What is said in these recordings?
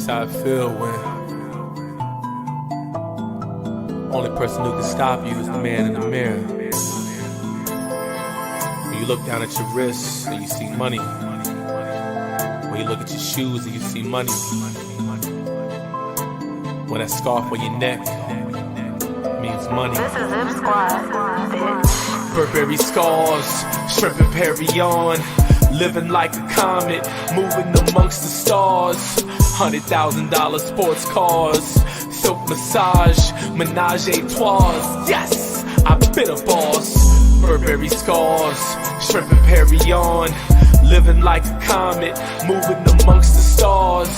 That's how I feel when only person who can stop you is the man in the mirror. When you look down at your wrists and you see money. When you look at your shoes and you see money. When that scarf on your neck means money. This is Zip Squad, bitch. Burberry scars, shrimp and Perry on. Living like a comet, moving amongst the stars. $100,000 sports cars, silk massage, menage a trois. Yes, I've been a boss. Burberry scars, shrimp and Perry on. Living like a comet, moving amongst the stars.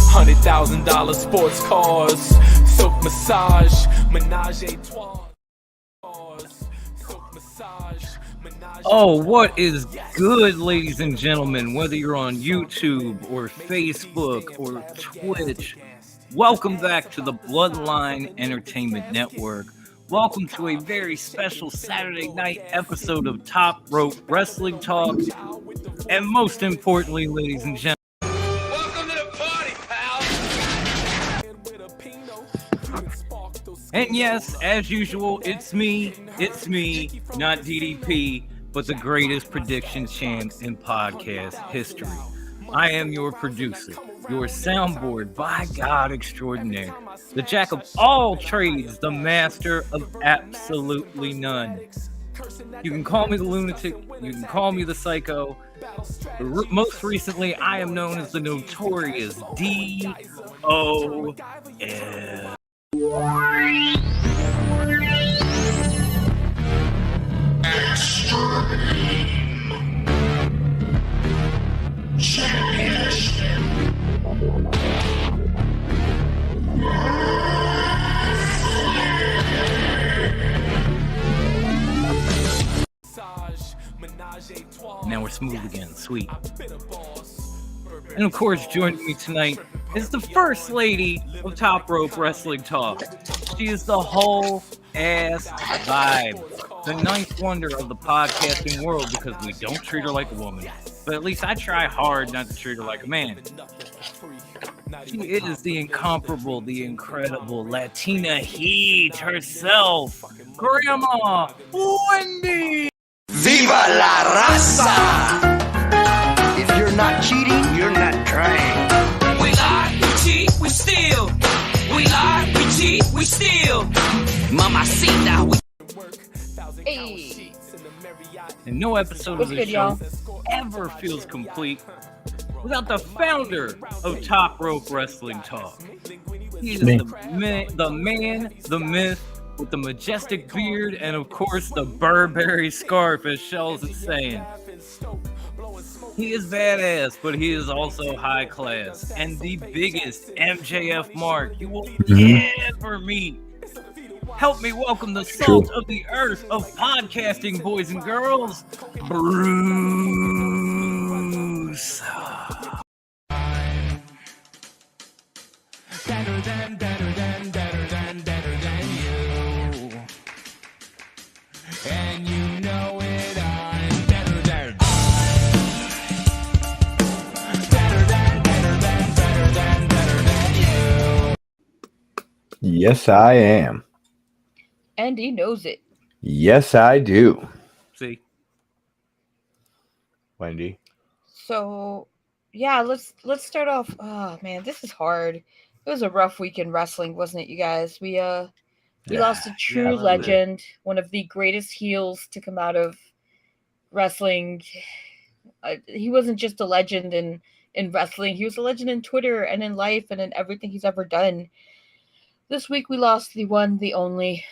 $100,000 sports cars, silk massage, menage a trois. Silk massage. Oh, what is good, ladies and gentlemen, whether you're on YouTube or Facebook or Twitch, welcome back to the Bloodline Entertainment Network. Welcome to a very special Saturday night episode of Top Rope Wrestling Talk. And most importantly, ladies and gentlemen, Welcome to the party, pal. and yes, as usual, it's me, not DDP, but the greatest prediction champ in podcast history. I am your producer, your soundboard by God extraordinaire, the jack of all trades, the master of absolutely none. You can call me the lunatic, you can call me the psycho. Most recently, I am known as the notorious D.O.L. Now we're smooth again, sweet. And of course, joining me tonight is the first lady of Top Rope Wrestling Talk. She is the whole ass vibe, the ninth wonder of the podcasting world, because we don't treat her like a woman. But at least I try hard not to treat her like a man. She is the incomparable, the incredible Latina heat herself, Grandma Wendy! Viva la raza! If you're not cheating, you're not trying. We lie, we cheat, we steal. We lie, we cheat, we steal. Mamacita, we... Hey. And no episode What's of the good, show y'all? ever feels complete without the founder of Top Rope Wrestling Talk. He is the man, the myth, with the majestic beard and, of course, the Burberry scarf, as Shells is saying. He is badass, but he is also high class and the biggest MJF mark you will ever meet. Help me welcome the salt of the earth of podcasting, boys and girls, Bruce. better than you. And you know it, I'm better than. Better than you. Yes, I am. And he knows it. Yes, I do. See? Wendy. So, yeah, let's start off. Oh man, this is hard. It was a rough week in wrestling, wasn't it, you guys? We lost a true legend, one of the greatest heels to come out of wrestling. He wasn't just a legend in wrestling; he was a legend in Twitter and in life and in everything he's ever done. This week we lost the one, the only,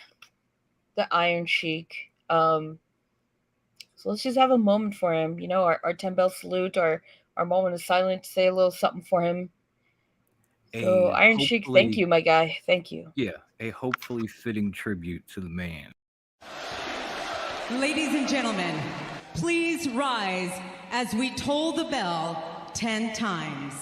the Iron Sheik. So let's just have a moment for him. You know, our 10-bell salute, our moment of silence, say a little something for him. So, Iron Sheik, thank you, my guy. Thank you. Yeah, a hopefully fitting tribute to the man. Ladies and gentlemen, please rise as we toll the bell 10 times.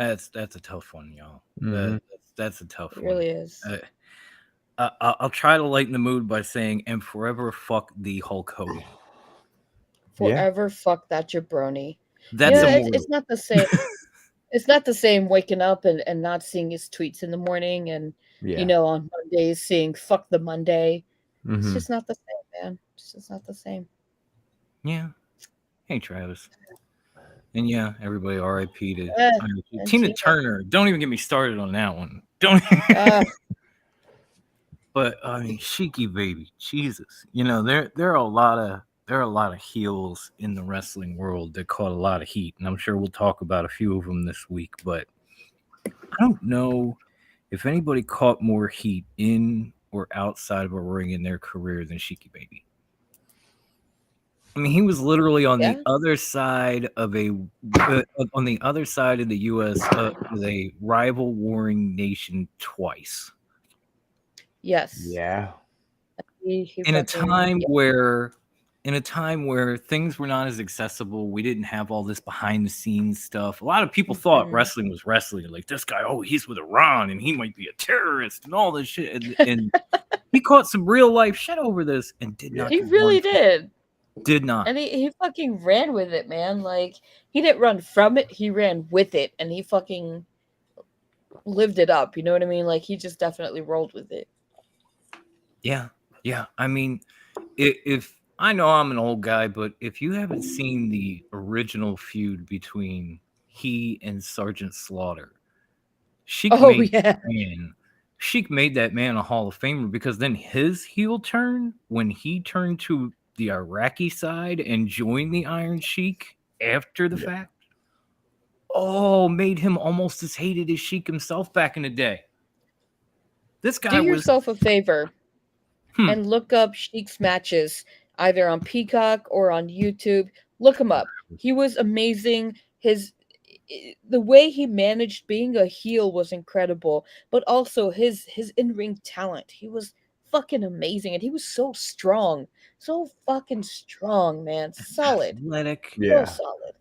That's a tough one, y'all. Mhm. That's a tough It one. really is. I'll try to lighten the mood by saying, and forever fuck the Hulk Hogan. Forever fuck that jabroni. That's immortal. It's not the same. It's not the same waking up and not seeing his tweets in the morning and on Mondays seeing fuck the Monday. It's just not the same, man. It's just not the same. Yeah. Hey, Travis. And yeah, everybody R.I.P. to and Tina Turner. Don't even get me started on that one. Don't. But I mean, Sheiky Baby, Jesus. There are a lot of heels in the wrestling world that caught a lot of heat, and I'm sure we'll talk about a few of them this week. But I don't know if anybody caught more heat in or outside of a ring in their career than Sheiky Baby. I mean, he was literally on the other side of the U.S. Of a rival warring nation twice. Yes. Yeah. In a time where things were not as accessible, we didn't have all this behind the scenes stuff. A lot of people thought wrestling was wrestling. Like, this guy, he's with Iran and he might be a terrorist and all this shit. And he caught some real life shit over this and did not. He really did. Did not. And he fucking ran with it, man. Like, he didn't run from it. He ran with it. And he fucking lived it up. You know what I mean? Like, he just definitely rolled with it. Yeah. Yeah. I mean, if I know I'm an old guy, but if you haven't seen the original feud between he and Sergeant Slaughter, Sheik made that man a Hall of Famer, because then his heel turn, when he turned to the Iraqi side and joined the Iron Sheik after the fact, made him almost as hated as Sheik himself back in the day. This guy Do yourself a favor and look up Sheik's matches either on Peacock or on YouTube. Look him up. He was amazing. The way he managed being a heel was incredible, but also his in-ring talent. He was fucking amazing, and he was so strong. So fucking strong, man. Solid. Athletic. So solid.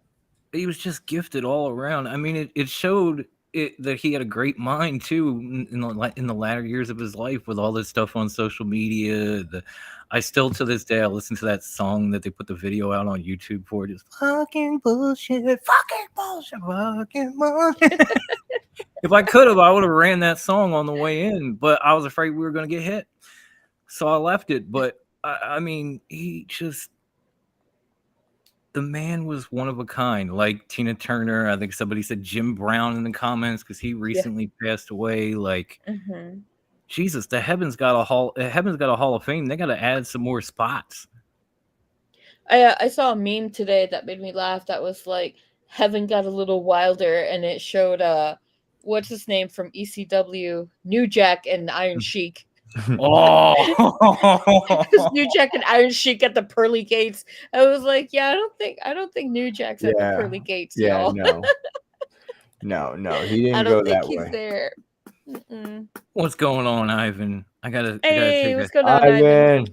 He was just gifted all around. I mean, it showed that he had a great mind too in the latter years of his life, with all this stuff on social media. I still, to this day, I listen to that song that they put the video out on YouTube for. Just fucking bullshit, fucking bullshit, fucking bullshit. If I could have, I would have ran that song on the way in, but I was afraid we were going to get hit, so I left it. But I mean, the man was one of a kind. Like Tina Turner, I think somebody said Jim Brown in the comments, because he recently passed away. Like, Jesus, the Heaven's got a Hall of Fame. They got to add some more spots. I saw a meme today that made me laugh. That was like, Heaven got a little wilder, and it showed what's his name from ECW, New Jack and Iron Sheik. New Jack and Iron Sheik at the pearly gates. I was like, I don't think New Jack's at the pearly gates, y'all. No, he didn't go that way. I don't think he's there. What's going on, Ivan? What's going on, Ivan?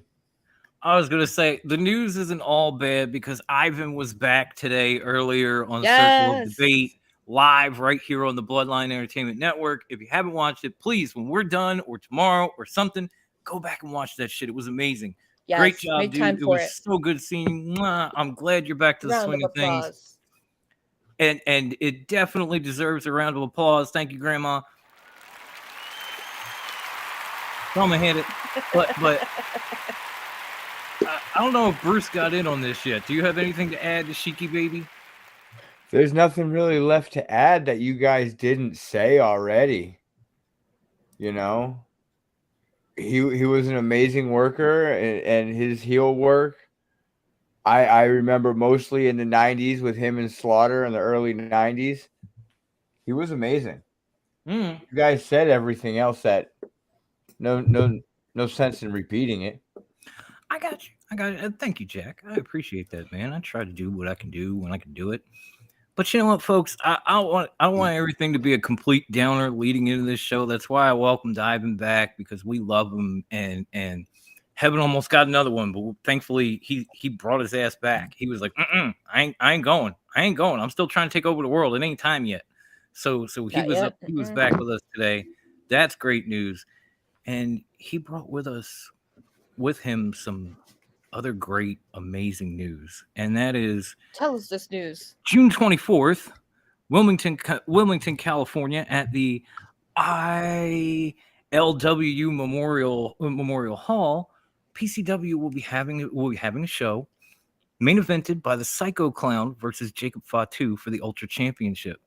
I was gonna say, the news isn't all bad, because Ivan was back today earlier on Circle of Debate, live right here on the Bloodline Entertainment Network. If you haven't watched it, please, when we're done or tomorrow or something, go back and watch that shit. It was amazing. Yes, great job, dude. It was so good seeing you. I'm glad you're back to the swing of things. And it definitely deserves a round of applause. Thank you, Grandma. Grandma had it. But I don't know if Bruce got in on this yet. Do you have anything to add to Sheiky Baby? There's nothing really left to add that you guys didn't say already. You know, he was an amazing worker, and his heel work, I remember mostly in the 90s with him and Slaughter in the early 90s. He was amazing. You guys said everything else that no sense in repeating it. I got you. Thank you, Jack. I appreciate that, man. I try to do what I can do when I can do it. But you know what, folks? I want everything to be a complete downer leading into this show. That's why I welcomed Ivan back, because we love him, and Heaven almost got another one, but thankfully he brought his ass back. He was like, I ain't going. I'm still trying to take over the world. It ain't time yet. So he Not was yet. he was back with us today. That's great news. And he brought with him some other great, amazing news. And that is Tell us this news. June 24th, Wilmington, California, at the ILW Memorial Hall. PCW will be having a show, main evented by the Psycho Clown versus Jacob Fatu for the Ultra Championship.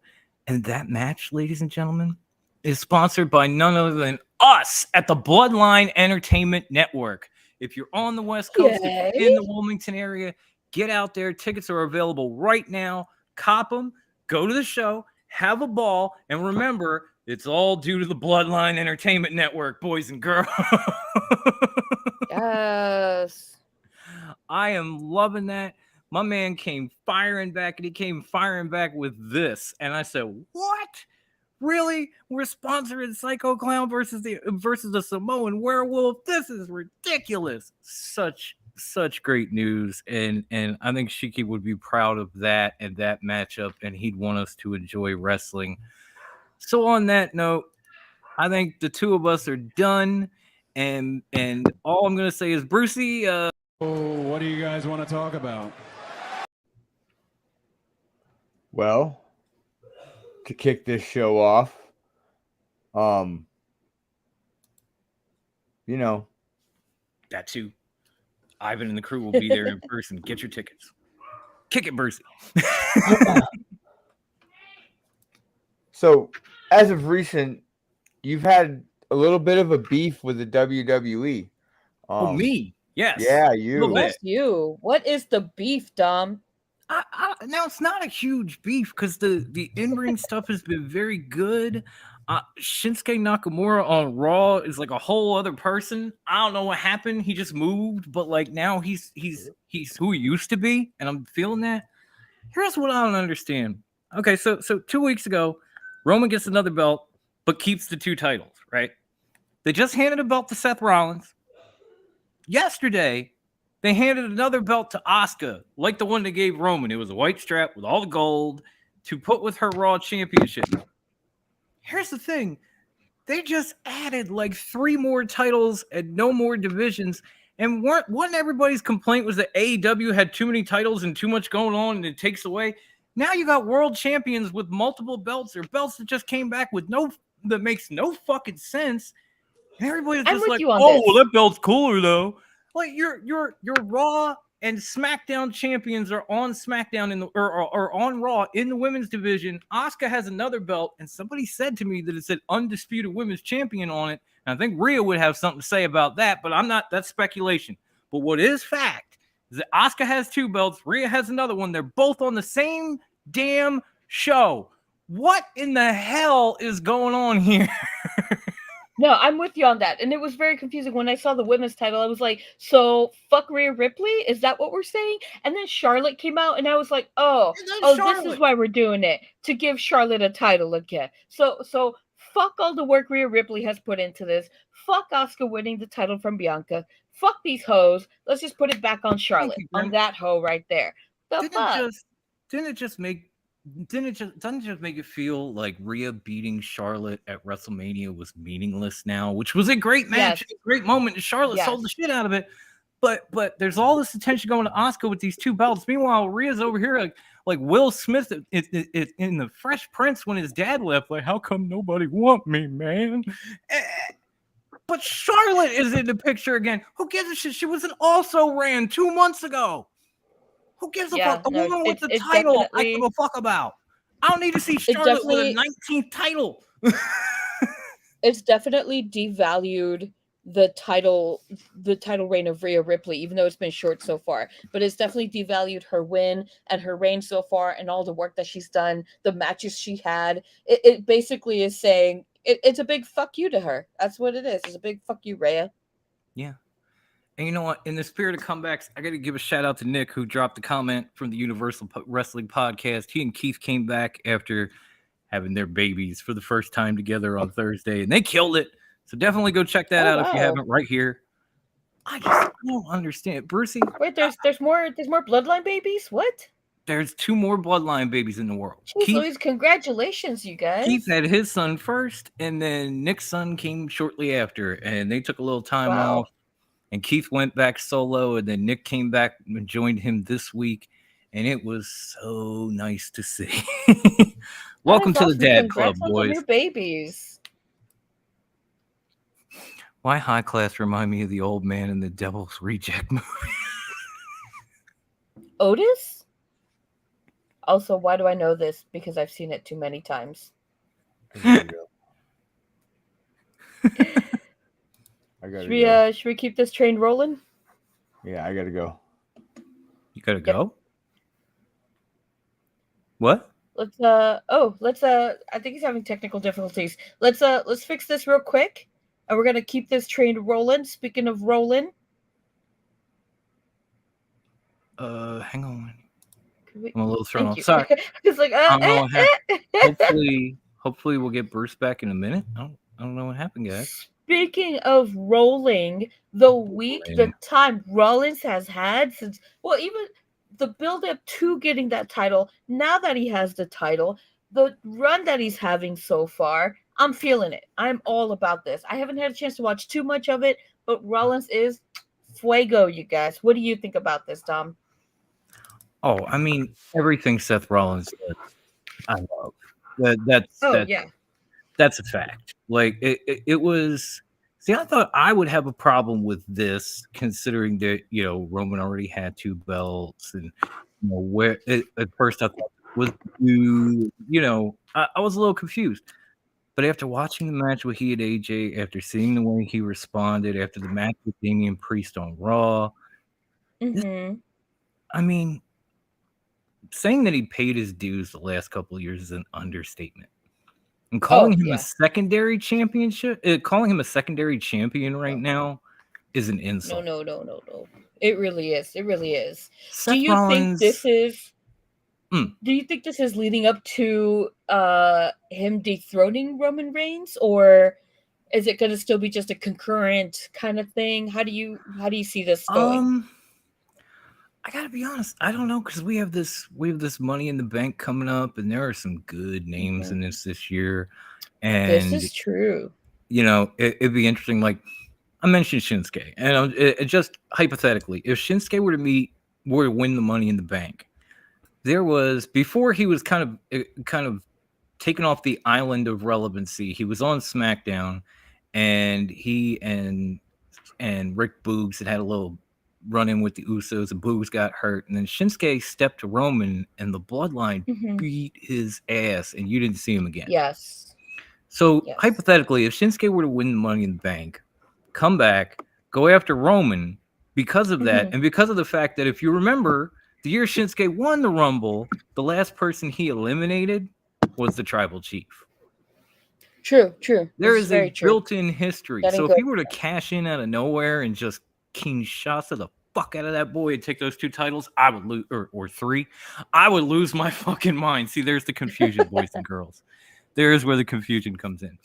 And that match, ladies and gentlemen, is sponsored by none other than us at the Bloodline Entertainment Network. If you're on the West Coast, if you're in the Wilmington area, get out there. Tickets are available right now. Cop them, go to the show, have a ball, and remember, it's all due to the Bloodline Entertainment Network, boys and girls. Yes. I am loving that. My man came firing back, and he came firing back with this. And I said, what? Really? We're sponsoring Psycho Clown versus the Samoan Werewolf? This is ridiculous. Such great news. And I think Sheiky would be proud of that and that matchup, and he'd want us to enjoy wrestling. So on that note, I think the two of us are done. And all I'm going to say is, Brucey, what do you guys want to talk about? Well, to kick this show off, that too. Ivan and the crew will be there in person. Get your tickets. Kick it, Brucey. So, as of recent, you've had a little bit of a beef with the WWE. Me? Yes. Yeah, you. Yes, you. What is the beef, Dom? Now, it's not a huge beef because the in-ring stuff has been very good. Shinsuke Nakamura on Raw is like a whole other person. I don't know what happened. He just moved, but like now he's who he used to be, and I'm feeling that. Here's what I don't understand. Okay, so 2 weeks ago, Roman gets another belt, but keeps the two titles, right? They just handed a belt to Seth Rollins. Yesterday, they handed another belt to Asuka, like the one they gave Roman. It was a white strap with all the gold to put with her Raw Championship. Here's the thing. They just added like 3 more titles and no more divisions. And wasn't everybody's complaint was that AEW had too many titles and too much going on and it takes away? Now you got world champions with multiple belts or belts that just came back with that makes no fucking sense. And everybody's just like, oh, well, that belt's cooler though. Like your Raw and SmackDown champions are on SmackDown or on Raw in the women's division. Asuka has another belt, and somebody said to me that it said undisputed women's champion on it. And I think Rhea would have something to say about that, but that's speculation. But what is fact is that Asuka has 2 belts, Rhea has another one. They're both on the same damn show. What in the hell is going on here? No, I'm with you on that. And it was very confusing. When I saw the women's title, I was like, so fuck Rhea Ripley? Is that what we're saying? And then Charlotte came out, and I was like, this is why we're doing it, to give Charlotte a title again. So fuck all the work Rhea Ripley has put into this. Fuck Asuka winning the title from Bianca. Fuck these hoes. Let's just put it back on Charlotte, on that hoe right there. Doesn't it just make it feel like Rhea beating Charlotte at WrestleMania was meaningless now, which was a great match, a great moment, and Charlotte sold the shit out of it. But there's all this attention going to Asuka with these 2 belts. Meanwhile, Rhea's over here like Will Smith in the Fresh Prince when his dad left. Like, how come nobody want me, man? But Charlotte is in the picture again. Who gives a shit? She was an also-ran 2 months ago. Who gives a fuck? The woman with the title I give a fuck about. I don't need to see Charlotte with a 19th title. It's definitely devalued the title reign of Rhea Ripley, even though it's been short so far. But it's definitely devalued her win and her reign so far and all the work that she's done, the matches she had. It basically is saying it's a big fuck you to her. That's what it is. It's a big fuck you, Rhea. Yeah. And you know what? In the spirit of comebacks, I got to give a shout out to Nick, who dropped the comment from the Universal Wrestling Podcast. He and Keith came back after having their babies for the first time together on Thursday, and they killed it. So definitely go check that out if you haven't right here. I don't understand, Brucey. Wait, there's more Bloodline babies? What? there's 2 more Bloodline babies in the world. Jeez Louise, congratulations, you guys. Keith had his son first, and then Nick's son came shortly after, and they took a little time off. And Keith went back solo, and then Nick came back and joined him this week, and it was so nice to see. Welcome to the Dad Club, boys. On your babies. Why High Class remind me of the old man in the Devil's Reject movie? Otis? Also, why do I know this? Because I've seen it too many times. Should we keep this train rolling? Yeah, I gotta go. You gotta go? What? I think he's having technical difficulties. Let's fix this real quick. And we're gonna keep this train rolling. Speaking of rolling. Hang on. I'm a little thrown off. You. Sorry. It's like hopefully we'll get Bruce back in a minute. I don't know what happened, guys. Speaking of rolling, the time Rollins has had since, even the build up to getting that title, now that he has the title, the run that he's having so far, I'm feeling it. I'm all about this. I haven't had a chance to watch too much of it, but Rollins is fuego, you guys. What do you think about this, Dom? Oh, I mean, everything Seth Rollins does, I love. That's a fact. Like it was. See, I thought I would have a problem with this, considering that Roman already had 2 belts, and where at first I thought was I was a little confused. But after watching the match with he and AJ, after seeing the way he responded after the match with Damian Priest on Raw, I mean, saying that he paid his dues the last couple of years is an understatement. And calling him a secondary championship, calling him a secondary champion right now is an insult. No. It really is. It really is. Seth Do you Rollins, think this is? Do you think this is leading up to him dethroning Roman Reigns, or is it going to still be just a concurrent kind of thing? How do you see this going? I gotta be honest, I don't know, because we have this Money in the Bank coming up, and there are some good names in this year. And this is true. It'd be interesting. Like I mentioned Shinsuke, and it just hypothetically, if Shinsuke were to win the Money in the Bank, there was, before he was kind of taken off the island of relevancy, he was on SmackDown, and he and Rick Boogs had a little run-in with the Usos, and Boogs got hurt, and then Shinsuke stepped to Roman, and the Bloodline beat his ass, and you didn't see him again. Yes. So hypothetically, if Shinsuke were to win the Money in the Bank, come back, go after Roman, because of that, and because of the fact that, if you remember, the year Shinsuke won the Rumble, the last person he eliminated was the Tribal Chief. True. There is a built-in history. So if he were to cash in out of nowhere and just Kinshasa the fuck out of that boy and take those 2 titles, I would lose, or 3. I would lose my fucking mind. See, there's the confusion, boys and girls. There's where the confusion comes in.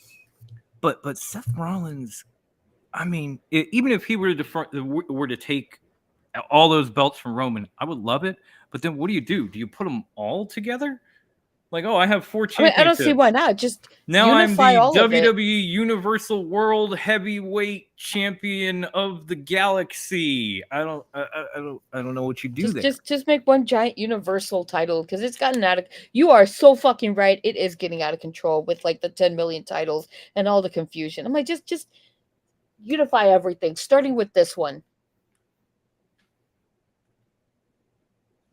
But Seth Rollins, I mean, even if he were to take all those belts from Roman, I would love it. But then what do? Do you put them all together? Like, I have 4 championships. I don't see why not. Just now I'm the WWE Universal World Heavyweight Champion of the Galaxy. I don't know what you do there. Just make one giant Universal title, because it's gotten out of. You are so fucking right. It is getting out of control with like the 10 million titles and all the confusion. I'm like, just unify everything, starting with this one.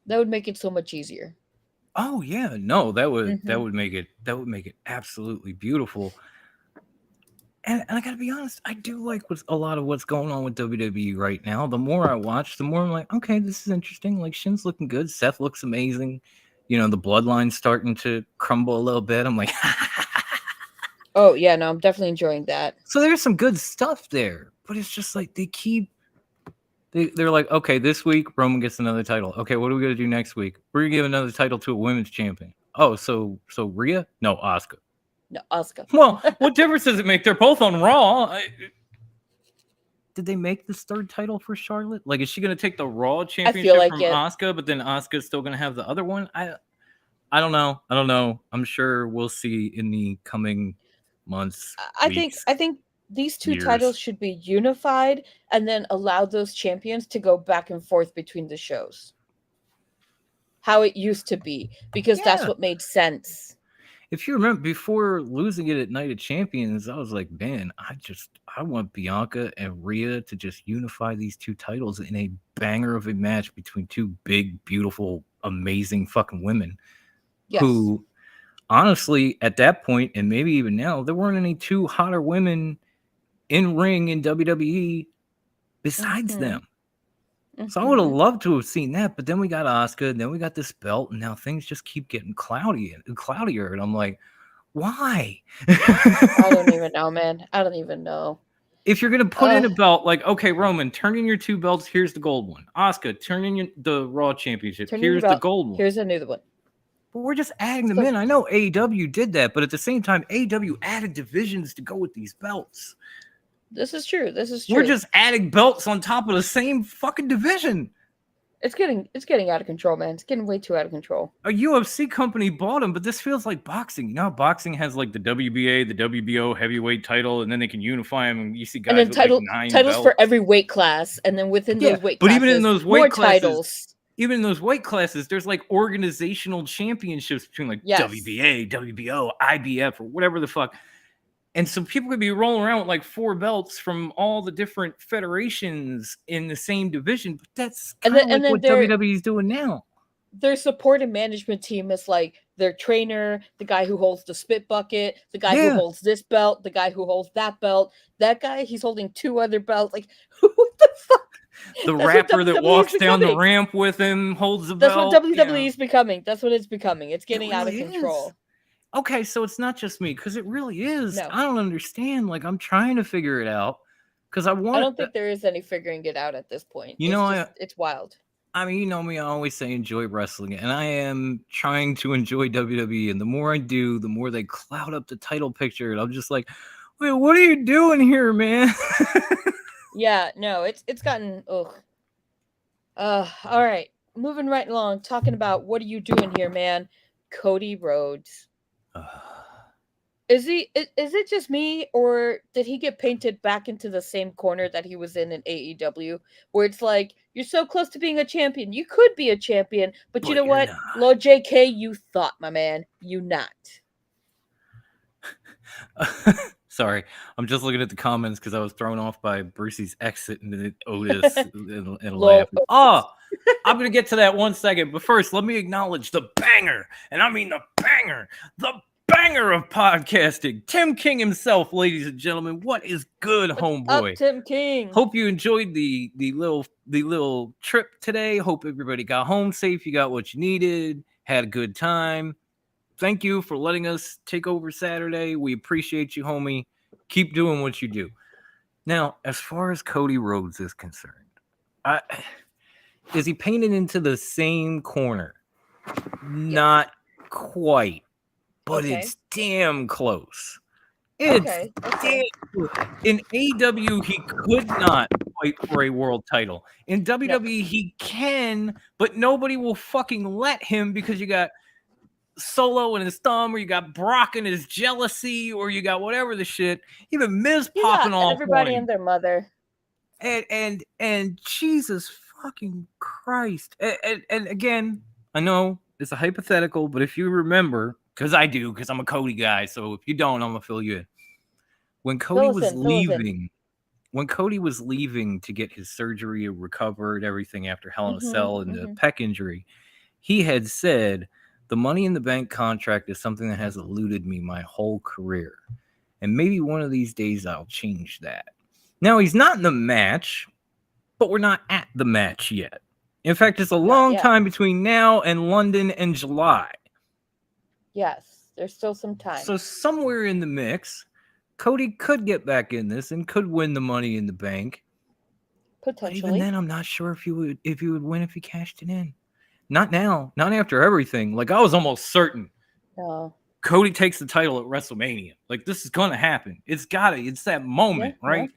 That would make it so much easier. Oh yeah, no, that would make it absolutely beautiful. And I gotta be honest, I do like a lot of what's going on with WWE right now. The more I watch, the more I'm like, okay, this is interesting. Like, Shin's looking good, Seth looks amazing. The Bloodline's starting to crumble a little bit. I'm like, oh yeah, no, I'm definitely enjoying that. So there's some good stuff there, but it's just like they're like, okay, this week Roman gets another title. Okay, what are we gonna do next week? We're gonna give another title to a women's champion. Oh, so Rhea? No, Asuka. No, Asuka. Well, what difference does it make? They're both on Raw. did they make this third title for Charlotte? Like, is she going to take the Raw feel Championship like from it. Asuka, but then Asuka's still going to have the other one? I don't know. I'm sure we'll see in the coming months. I weeks, think these two years. titles should be unified and then allow those champions to go back and forth between the shows. How it used to be, because that's what made sense. If you remember, before losing it at Night of Champions, I was like, man, I want Bianca and Rhea to just unify these two titles in a banger of a match between two big, beautiful, amazing fucking women. Yes. Who, honestly, at that point, and maybe even now, there weren't any two hotter women in ring in WWE besides them. So I would have loved to have seen that, but then we got Asuka, and then we got this belt, and now things just keep getting cloudier, and I'm like, why? I don't even know, man. I don't even know. If you're gonna put in a belt, like, okay, Roman, turn in your two belts. Here's the gold one. Asuka, turn in the Raw Championship. Here's the gold one. Here's a new one. But we're just adding them in. I know AEW did that, but at the same time, AEW added divisions to go with these belts. This is true. We're just adding belts on top of the same fucking division. It's getting out of control, man. It's getting way too out of control. A UFC company bought them, but this feels like boxing. You know, boxing has like the WBA, the WBO heavyweight title, and then they can unify them. And you see guys with like 9 titles belts. for every weight class, and then within those weight classes, but even in those weight more classes, titles. Even in those weight classes, there's like organizational championships between like WBA, WBO, IBF, or whatever the fuck. And so people could be rolling around with like 4 belts from all the different federations in the same division. But that's kind of like what WWE is doing now. Their support and management team is like their trainer, the guy who holds the spit bucket, the guy who holds this belt, the guy who holds that belt. That guy, he's holding 2 other belts. Like, what the fuck? The rapper that walks down the ramp with him holds the belt. That's what WWE is becoming. That's what it's becoming. It's getting out of control. Okay, so it's not just me, because it really is. No. I don't understand. Like, I'm trying to figure it out, because I don't think there is any figuring it out at this point. It's wild. I mean, you know me, I always say enjoy wrestling, and I am trying to enjoy WWE, and the more I do, the more they cloud up the title picture, and I'm just like, wait, what are you doing here, man? Yeah, no, it's gotten, ugh. All right, moving right along, talking about what are you doing here, man? Cody Rhodes. Is it just me, or did he get painted back into the same corner that he was in AEW, where it's like, you're so close to being a champion, you could be a champion, but you know what, Lord JK, you thought, my man, you not. Sorry, I'm just looking at the comments because I was thrown off by Brucey's exit and Otis and laugh. Oh, I'm going to get to that 1 second. But first, let me acknowledge the banger. And I mean the banger of podcasting. Tim King himself, ladies and gentlemen. What is good, homeboy? Up, Tim King. Hope you enjoyed the little trip today. Hope everybody got home safe. You got what you needed. Had a good time. Thank you for letting us take over Saturday. We appreciate you, homie. Keep doing what you do. Now, as far as Cody Rhodes is concerned, is he painted into the same corner? Not quite, but it's damn close. It's damn close. In AEW, he could not fight for a world title. In WWE, he can, but nobody will fucking let him, because you got Solo and his thumb, or you got Brock and his jealousy, or you got whatever the shit. Even Miz popping off. Everybody and their mother. And Jesus fucking Christ. And again, I know it's a hypothetical, but if you remember, because I do, because I'm a Cody guy, so if you don't, I'm gonna fill you in. When Cody was leaving to get his surgery recovered, everything after Hell in a Cell and the pec injury, he had said, the Money in the Bank contract is something that has eluded me my whole career. And maybe one of these days I'll change that. Now, he's not in the match, but we're not at the match yet. In fact, it's a long time between now and London and July. Yes, there's still some time. So somewhere in the mix, Cody could get back in this and could win the Money in the Bank. Potentially. But even then, I'm not sure if he would win if he cashed it in. Not now. Not after everything. Like, I was almost certain. No. Cody takes the title at WrestleMania. Like, this is going to happen. It's that moment, right? Yeah.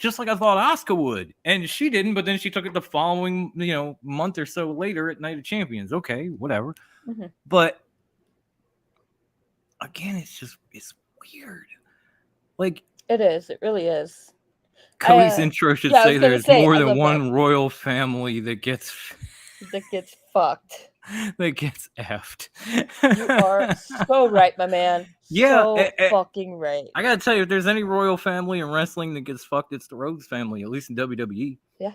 just like I thought Asuka would, and she didn't. But then she took it the following, month or so later at Night of Champions. Okay, whatever. Mm-hmm. But again, it's weird. Like it is. It really is. Cody's intro should say there's more than one royal family that gets fucked. That gets effed. You are so right, my man. Yeah, so fucking right. I gotta tell you, if there's any royal family in wrestling that gets fucked, it's the Rhodes family, at least in WWE. Yeah.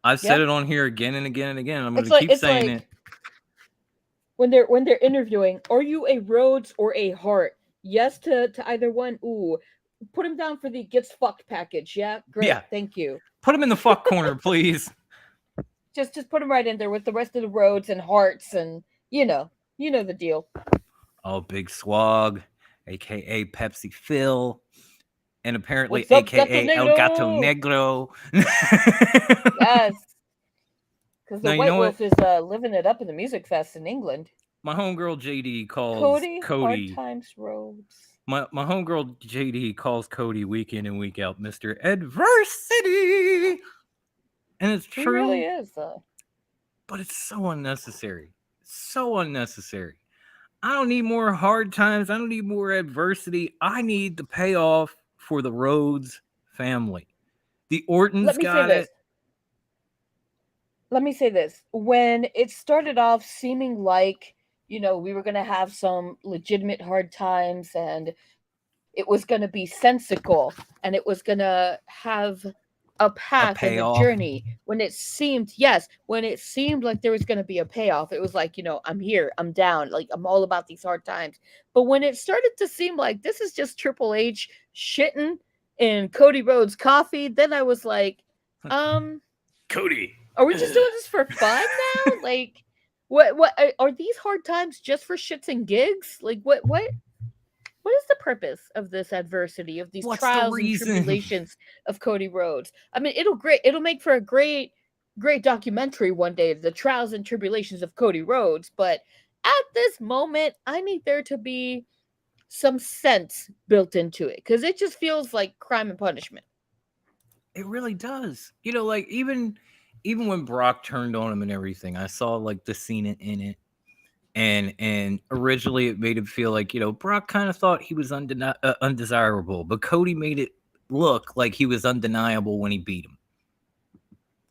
I've said it on here again and again and again. I'm gonna keep saying it. When they're interviewing, are you a Rhodes or a Hart? Yes to either one. Ooh. Put him down for the gets fucked package. Yeah, great. Yeah. Thank you. Put him in the fuck corner, please. Just put him right in there with the rest of the Rhodes and Hearts, and you know the deal. Oh, Big Swag, aka Pepsi Phil, and apparently aka El Gato Negro. Yes, because the White Wolf is living it up in the Music Fest in England. My homegirl JD calls Cody Hard Times Rhodes. My homegirl JD calls Cody week in and week out Mr. Adversity. And it's true. He really is, though. But it's so unnecessary. So unnecessary. I don't need more hard times. I don't need more adversity. I need the payoff for the Rhodes family. The Ortons got it. Let me say this. When it started off seeming like, we were going to have some legitimate hard times and it was going to be sensical and it was going to have a path and a journey. When it seemed like there was going to be a payoff, it was like, I'm here, I'm down, like I'm all about these hard times. But when it started to seem like this is just Triple H shitting in Cody Rhodes' coffee, then I was like, Cody, are we just doing this for fun now? Like, what are these hard times just for shits and gigs? Like, what is the purpose of this adversity, of these trials and tribulations of Cody Rhodes? I mean, it'll make for a great documentary one day, the trials and tribulations of Cody Rhodes. But at this moment, I need there to be some sense built into it, because it just feels like crime and punishment. It really does. Like even when Brock turned on him and everything, I saw like the scene in it. And originally it made him feel like, Brock kind of thought he was undesirable, but Cody made it look like he was undeniable when he beat him.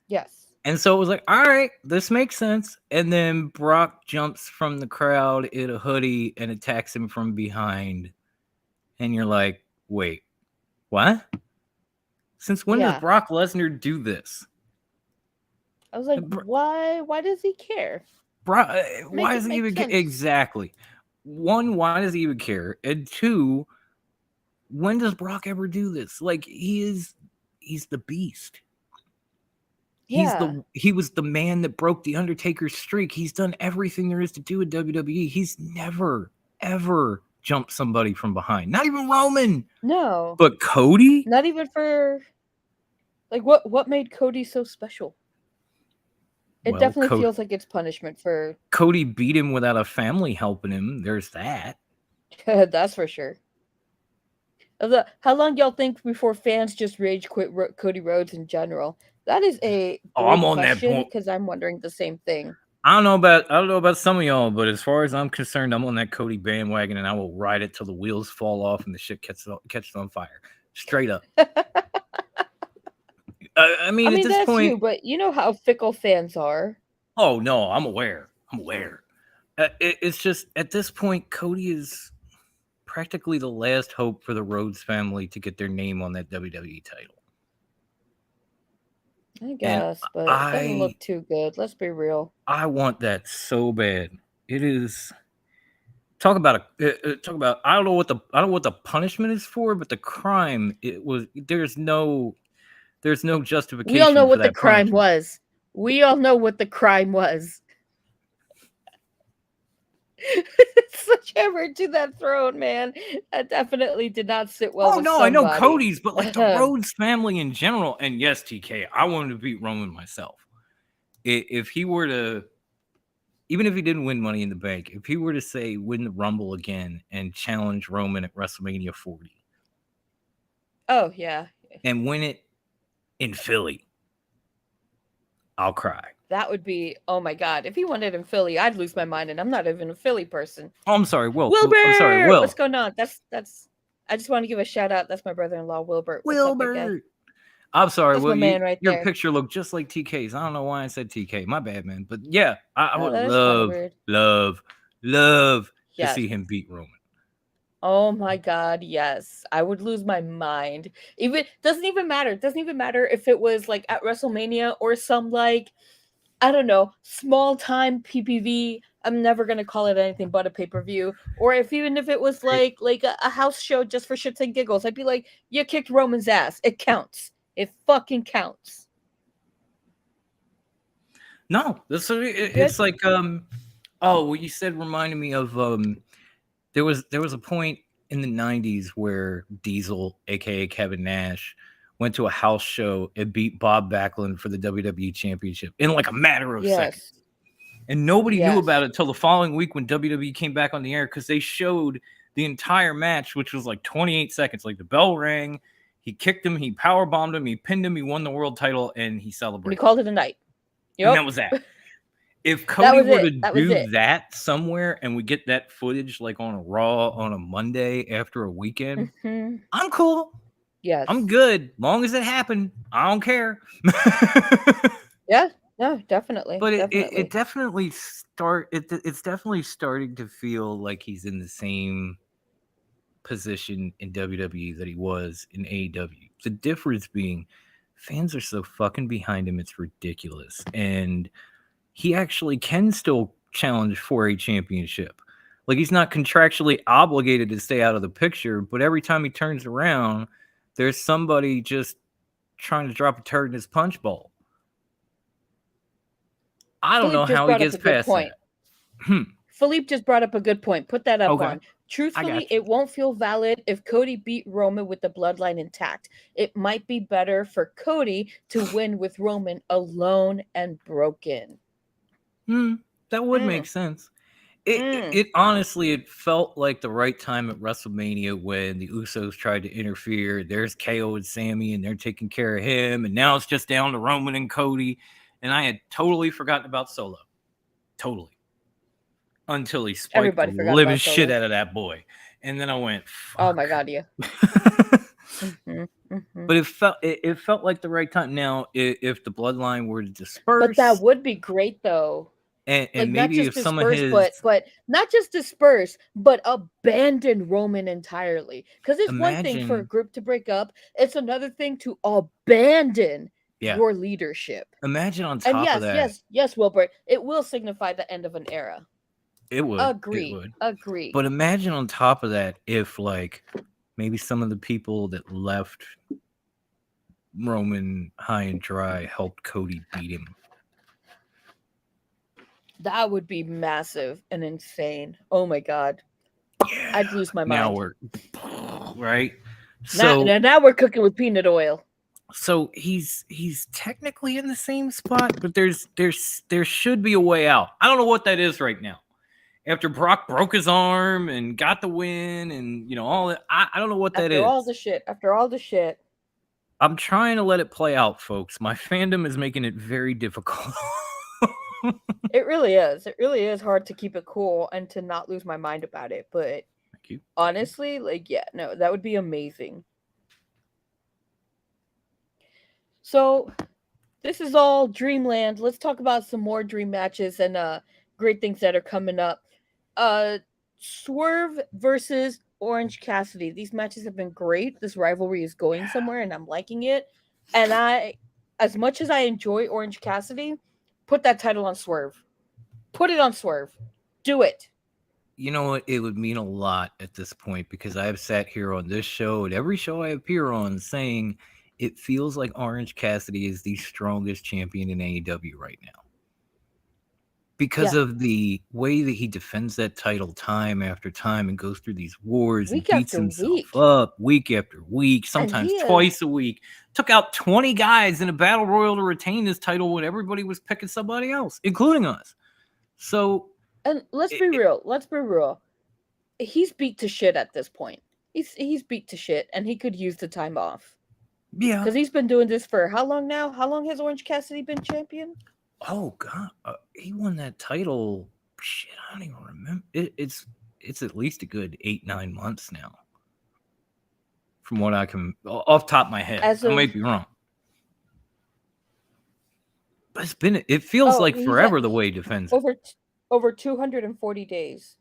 Yes. And so it was like, all right, this makes sense. And then Brock jumps from the crowd in a hoodie and attacks him from behind. And you're like, wait, what? Since when does Brock Lesnar do this? I was like, why does he care? Why does he even care? Exactly. One, why does he even care? And two, when does Brock ever do this? Like, he's the beast. Yeah. He was the man that broke the Undertaker's streak. He's done everything there is to do in WWE. He's never, ever jumped somebody from behind. Not even Roman. No. But Cody? Not even for, like, what made Cody so special? It definitely feels like it's punishment for... Cody beat him without a family helping him. There's that. That's for sure. How long y'all think before fans just rage quit Cody Rhodes in general? That is a I'm on that point, because I'm wondering the same thing. I don't know about some of y'all, but as far as I'm concerned, I'm on that Cody bandwagon, and I will ride it till the wheels fall off and the shit catches on fire. Straight up. I mean, at this that's point, you, but you know how fickle fans are. Oh no, I'm aware. It's just at this point, Cody is practically the last hope for the Rhodes family to get their name on that WWE title. I guess, but it doesn't look too good. Let's be real. I want that so bad. It is. Talk about I don't know what the punishment is for, but the crime there's no justification. We all know what the crime was. Such hammer to that throne, man. That definitely did not sit well. Oh no, I know Cody's, but like the Rhodes family in general. And yes, TK, I wanted to beat Roman myself. If he were to, even if he didn't win Money in the Bank, if he were to say win the Rumble again and challenge Roman at WrestleMania 40. Oh yeah. And win it in Philly, I'll cry. That would be, oh my God. If he won it in Philly, I'd lose my mind, and I'm not even a Philly person. Oh, I'm sorry, Will. Wilbert! I'm sorry, Will. What's going on? That's I just want to give a shout out. That's my brother-in-law, Wilbert. What's up, big guy? I'm sorry, That's Will. my man right your there. picture looked just like TK's. I don't know why I said TK. My bad, man. But yeah, I would that is kinda weird. love to Yes. see him beat Roman. Oh my God, yes. I would lose my mind. Doesn't even matter. It doesn't even matter if it was like at WrestleMania or some like, I don't know, small time PPV. I'm never gonna call it anything but a pay-per-view. Or even if it was like a house show just for shits and giggles, I'd be like, you kicked Roman's ass. It counts. It fucking counts. No, it's like what you said reminded me of there was a point in the 90s where Diesel, aka Kevin Nash, went to a house show and beat Bob Backlund for the WWE Championship in like a matter of seconds. And nobody knew about it until the following week when WWE came back on the air, because they showed the entire match, which was like 28 seconds. Like the bell rang, he kicked him, he powerbombed him, he pinned him, he won the world title, and he celebrated. We called it a night. Yep. And that was that. If Cody were to do that somewhere and we get that footage like on a Raw on a Monday after a weekend, I'm cool. Yes. I'm good. Long as it happened, I don't care. Yeah. No, definitely. But it definitely it's definitely starting to feel like he's in the same position in WWE that he was in AEW. The difference being fans are so fucking behind him, it's ridiculous. And he actually can still challenge for a championship. Like, he's not contractually obligated to stay out of the picture, but every time he turns around, there's somebody just trying to drop a turd in his punch bowl. I don't know how he gets past that. Philippe just brought up a good point. Put that up on. Truthfully, it won't feel valid if Cody beat Roman with the bloodline intact. It might be better for Cody to win with Roman alone and broken. That would make sense. It honestly, it felt like the right time at WrestleMania when the Usos tried to interfere. There's KO and Sammy, and they're taking care of him. And now it's just down to Roman and Cody. And I had totally forgotten about Solo. Totally. Until he spiked the living shit out of that boy. And then I went, fuck. Oh my God, yeah. But it felt like the right time. Now, if the bloodline were to disperse. But that would be great, though. And like, maybe if some of his, but not just disperse, but abandon Roman entirely. Because it's one thing for a group to break up; it's another thing to abandon your leadership. Imagine on top of that. Yes, Wilbert. It will signify the end of an era. It would. Agree. But imagine on top of that, if like maybe some of the people that left Roman high and dry helped Cody beat him. That would be massive and insane. Oh my God. Yeah. I'd lose my mind. Now we're right. So now we're cooking with peanut oil. So he's technically in the same spot, but there should be a way out. I don't know what that is right now. After Brock broke his arm and got the win and all that, I don't know what that is. After all the shit. I'm trying to let it play out, folks. My fandom is making it very difficult. It really is. It really is hard to keep it cool and to not lose my mind about it. But thank you. Honestly, that would be amazing. So this is all Dreamland. Let's talk about some more dream matches and great things that are coming up. Swerve versus Orange Cassidy. These matches have been great. This rivalry is going somewhere, and I'm liking it. And as much as I enjoy Orange Cassidy, put that title on Swerve. Put it on Swerve. Do it. You know what? It would mean a lot at this point, because I have sat here on this show and every show I appear on saying it feels like Orange Cassidy is the strongest champion in AEW right now. Because of the way that he defends that title time after time and goes through these wars and beats himself up week after week, sometimes twice a week. Took out 20 guys in a battle royal to retain his title when everybody was picking somebody else, including us. So, and let's be real. He's beat to shit at this point. He's beat to shit, and he could use the time off. Yeah. Because he's been doing this for how long now? How long has Orange Cassidy been champion? Oh God, he won that title. Shit, I don't even remember. It's at least a good 8-9 months now. From what I can, off the top of my head, I might be wrong. But it's been. It feels like forever the way he defends over 240 days.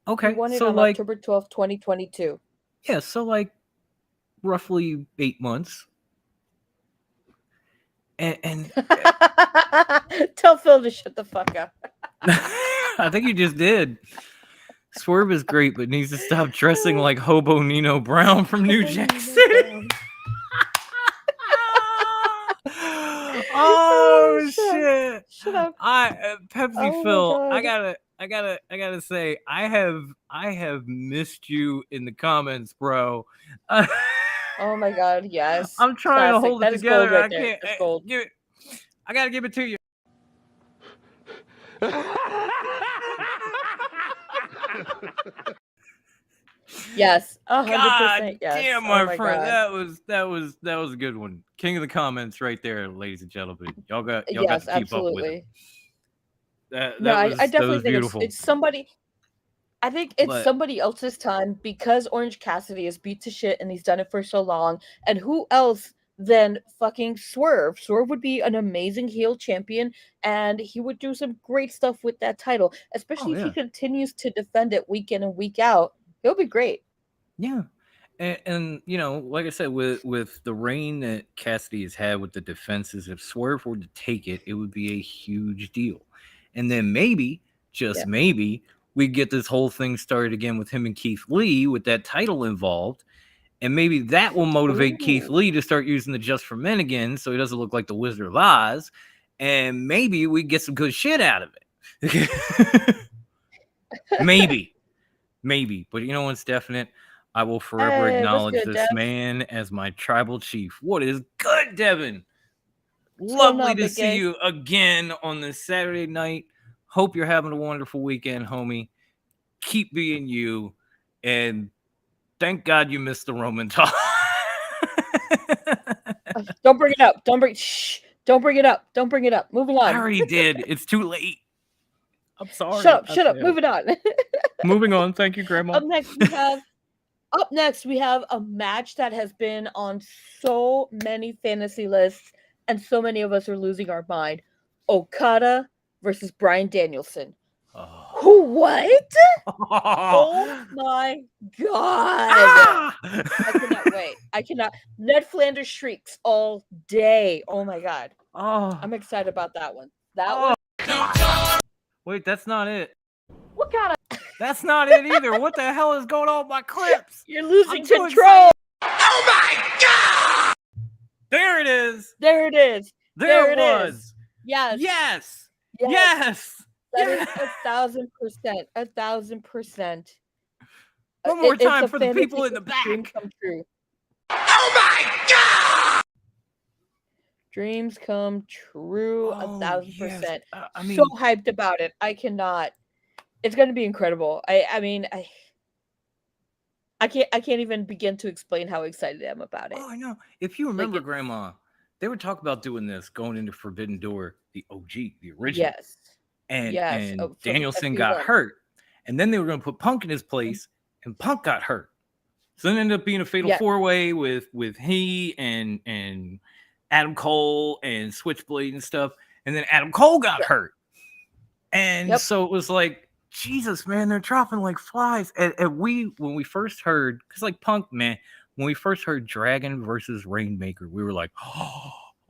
Okay, he won it so on October 12th, 2022. Yeah, so like roughly 8 months. And tell Phil to shut the fuck up. I think you just did. Swerve is great, but needs to stop dressing like Hobo Nino Brown from New Jack City. Oh shit! Shut up. Pepsi Phil, I gotta say, I have missed you in the comments, bro. Oh my god, yes. I'm trying to hold it together. Gold right I there. can't. That's gold. I gotta give it to you. Yes, 100%. Yes. Damn, my friend, that was a good one. King of the comments, right there, ladies and gentlemen. Y'all got to keep absolutely. up with it. I definitely think beautiful. it's somebody. I think it's somebody else's time because Orange Cassidy is beat to shit and he's done it for so long. And who else than fucking Swerve? Swerve would be an amazing heel champion and he would do some great stuff with that title, especially if he continues to defend it week in and week out. He'll be great. Yeah. And you know, like I said, with the reign that Cassidy has had with the defenses, if Swerve were to take it, it would be a huge deal. And then maybe, just maybe, we get this whole thing started again with him and Keith Lee with that title involved. And maybe that will motivate Keith Lee to start using the Just for Men again so he doesn't look like the Wizard of Oz. And maybe we get some good shit out of it. Maybe. But you know what's definite? I will forever acknowledge this man as my tribal chief. What is good, Devin? Lovely to see you again on this Saturday night. Hope you're having a wonderful weekend, homie. Keep being you. And thank God you missed the Roman talk. Don't bring it up. Don't bring it up. Don't bring it up. Moving on. I already did. It's too late. I'm sorry. Shut up. Moving on. Moving on. Thank you, Grandma. Up next, we have a match that has been on so many fantasy lists, and so many of us are losing our mind. Okada versus Bryan Danielson. Who? What? Oh my god! I cannot wait. I cannot. Ned Flanders shrieks all day. Oh my god! I'm excited about that one. One. Wait, that's not it. What kind of? That's not it either. What the hell is going on with my clips? You're losing control. Oh my god! There it is. There it is. There it was. Yes. Yes. Yes. That is 1,000%. 1,000%. One more time for the people in the back. Dreams come true. Oh my god! Dreams come true. 1,000%. Yes. I mean, so hyped about it. I cannot. It's going to be incredible. I mean, I can't even begin to explain how excited I am about it. Oh, I know. If you remember, Grandma, they would talk about doing this going into Forbidden Door, the OG, the original. Yes. And Danielson got hurt. And then they were going to put Punk in his place, and Punk got hurt. So then it ended up being a fatal four-way with he and Adam Cole and Switchblade and stuff. And then Adam Cole got hurt. And so it was like, Jesus, man, they're dropping like flies. And when we first heard, because like Punk, man, when we first heard Dragon versus Rainmaker, we were like,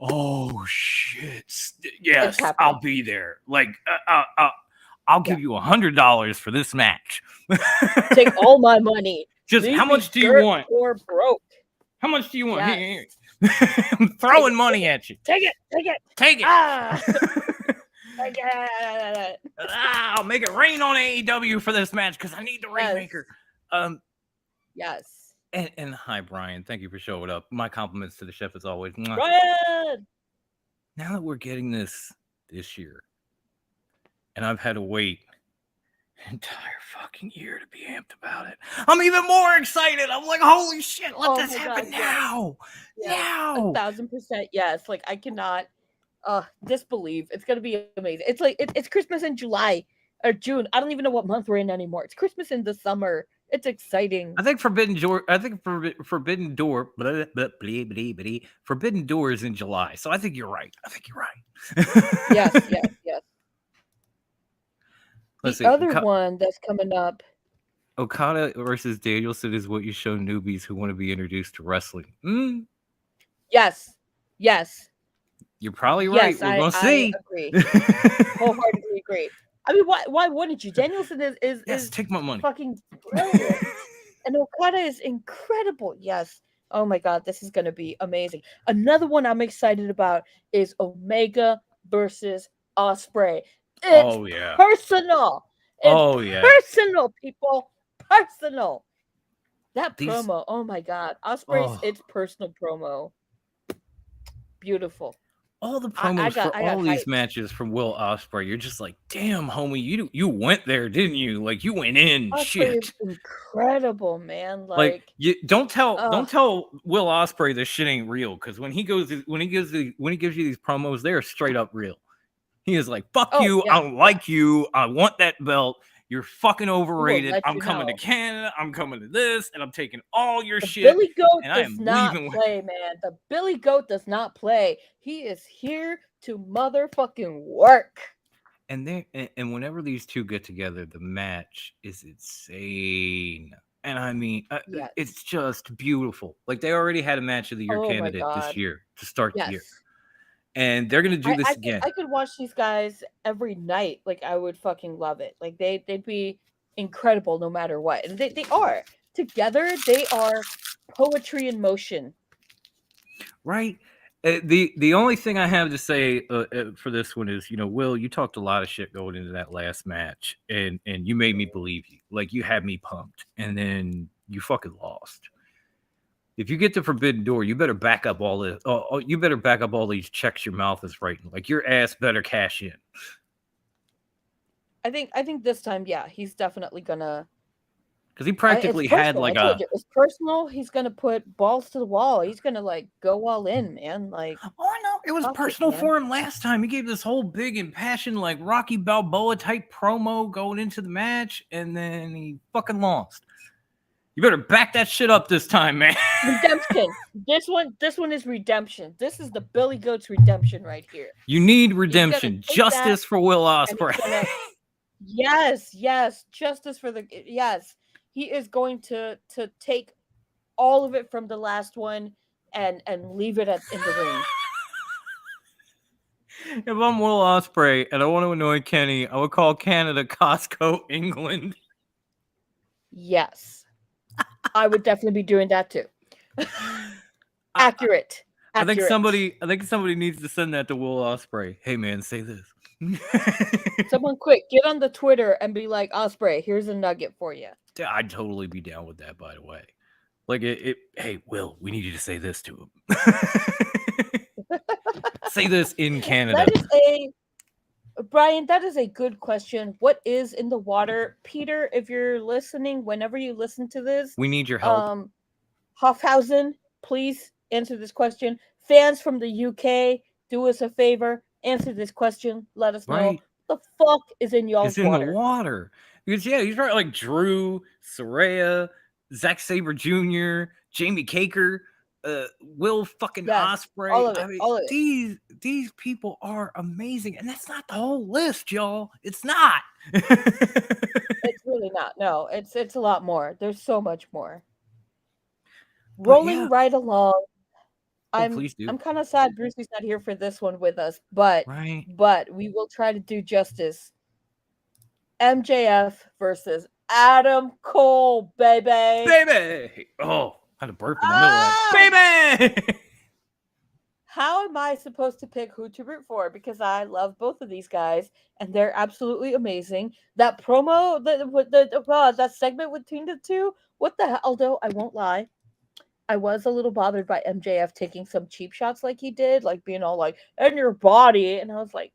oh shit. Yes, I'll be there. Like, I'll give you $100 for this match. Take all my money. Just how much do you want? Or broke. How much do you want? Here. I'm throwing money at you. Take it. Take it. I'll make it rain on AEW for this match because I need the Rainmaker. Yes. And hi, Brian. Thank you for showing up. My compliments to the chef as always. Brian! Now that we're getting this year, and I've had to wait entire fucking year to be amped about it. I'm even more excited. I'm like, holy shit, let this happen now. Now. 1,000% yes. Like I cannot disbelieve. It's gonna be amazing. It's like it's Christmas in July or June. I don't even know what month we're in anymore. It's Christmas in the summer. It's exciting. I think Forbidden Door. Forbidden Door. Forbidden Door is in July. So I think you're right. Yes. Let's The see. other one that's coming up. Okada versus Danielson is what you show newbies who want to be introduced to wrestling. Yes. You're probably right. We're gonna see. I agree. Wholeheartedly agree. I mean, why wouldn't you? Danielson is take my money. Fucking brilliant. And Okada is incredible. Yes. Oh my god, this is gonna be amazing. Another one I'm excited about is Omega versus Ospreay. It's personal. Personal, people. Personal. That promo. Oh my god. Ospreay's it's personal promo. Beautiful. All the promos for all these matches from Will Ospreay, you're just like, damn, homie, you went there, didn't you? Like you went in. Ospreay shit. Is incredible, man. Like you don't tell Will Ospreay this shit ain't real, because when he gives you these promos, they're straight up real. He is like, fuck you, I don't like you, I want that belt. You're fucking overrated. I'm coming to Canada. I'm coming to this, and I'm taking all your shit. Billy Goat and does not play, man. The Billy Goat does not play. He is here to motherfucking work. And whenever these two get together, the match is insane. And I mean, it's just beautiful. Like they already had a match of the year candidate this year to start the year. And they're gonna do this again. I could watch these guys every night. Like I would fucking love it. Like they'd be incredible no matter what. And they are together. They are poetry in motion. Right. The only thing I have to say for this one is, Will, you talked a lot of shit going into that last match, and you made me believe you. Like you had me pumped, and then you fucking lost. If you get to Forbidden Door, you better back up all this. You better back up all these checks your mouth is writing. Like your ass better cash in. I think this time, he's definitely gonna. Because he practically had like it's personal. He's gonna put balls to the wall. He's gonna like go all in, man. Like it was personal for him last time. He gave this whole big impassioned like Rocky Balboa type promo going into the match, and then he fucking lost. You better back that shit up this time, man. Redemption. This one is redemption. This is the Billy Goat's redemption right here. You need redemption. Justice for Will Ospreay. Yes. Justice for the He is going to take all of it from the last one and leave it in the ring. If I'm Will Ospreay and I want to annoy Kenny, I would call Canada Costco, England. Yes. I would definitely be doing that too. Accurate. I think somebody needs to send that to Will Ospreay. Hey man, say this. Someone quick, get on the Twitter and be like, Ospreay, here's a nugget for you. I'd totally be down with that, by the way. Like hey, Will, we need you to say this to him. Say this in Canada. Brian, that is a good question. What is in the water? Peter, if you're listening, whenever you listen to this, we need your help. Hoffhausen, please answer this question. Fans from the UK, do us a favor. Answer this question. Let us know what the fuck is in y'all's water. It's in the water. Because, he's right, like Drew, Saraya, Zack Sabre Jr., Jamie Caker, Will fucking Ospreay. All of it. These people are amazing, and that's not the whole list, y'all. It's not. It's really not. No, it's a lot more. There's so much more. Rolling right along. Please do. I'm kind of sad Brucey's not here for this one with us, but we will try to do justice. MJF versus Adam Cole, baby. Oh. Had a burp in the middle of that. Baby! How am I supposed to pick who to root for? Because I love both of these guys, and they're absolutely amazing. That promo, that segment between the two, what the hell? Although, I won't lie, I was a little bothered by MJF taking some cheap shots like he did, like being all like, in your body, and I was like,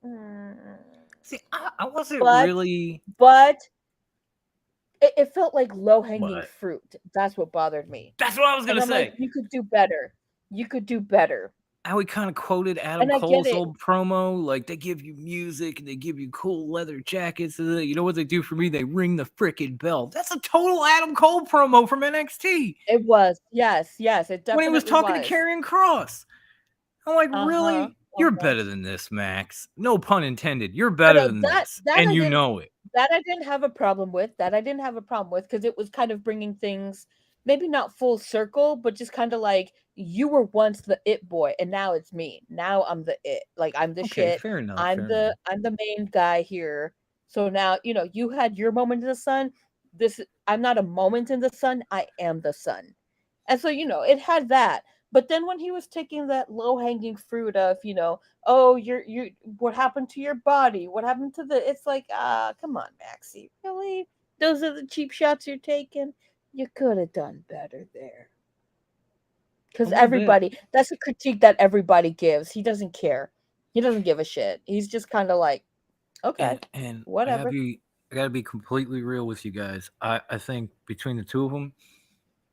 See, I wasn't really... But it felt like low-hanging But fruit. That's what bothered me. that's what I was And gonna I'm say. like, you could do better. You could do better. How he kind of quoted Adam And I get Cole's it. old promo, like they give you music and they give you cool leather jackets. And you know what they do for me? They ring the frickin' bell. That's a total Adam Cole promo from NXT It was. Yes, yes, it when he was definitely talking to Karrion Kross. I'm like, really? You're better than this, Max. No pun intended. You're better than this, and you know it. That I didn't have a problem with. Because it was kind of bringing things maybe not full circle, but just kind of like you were once the it boy, and now it's me. Now I'm the it. Like I'm the Okay, shit. fair enough. I'm the main guy here. So now you had your moment in the sun. I'm not a moment in the sun. I am the sun. And so it had that. But then when he was taking that low hanging fruit of oh you what happened to your body, what happened to it's like come on Maxie, really, those are the cheap shots you're taking. You could have done better there. Because that's a critique that everybody gives. He doesn't care. He doesn't give a shit. He's just kind of like, okay, and whatever. I gotta be completely real with you guys. I think between the two of them,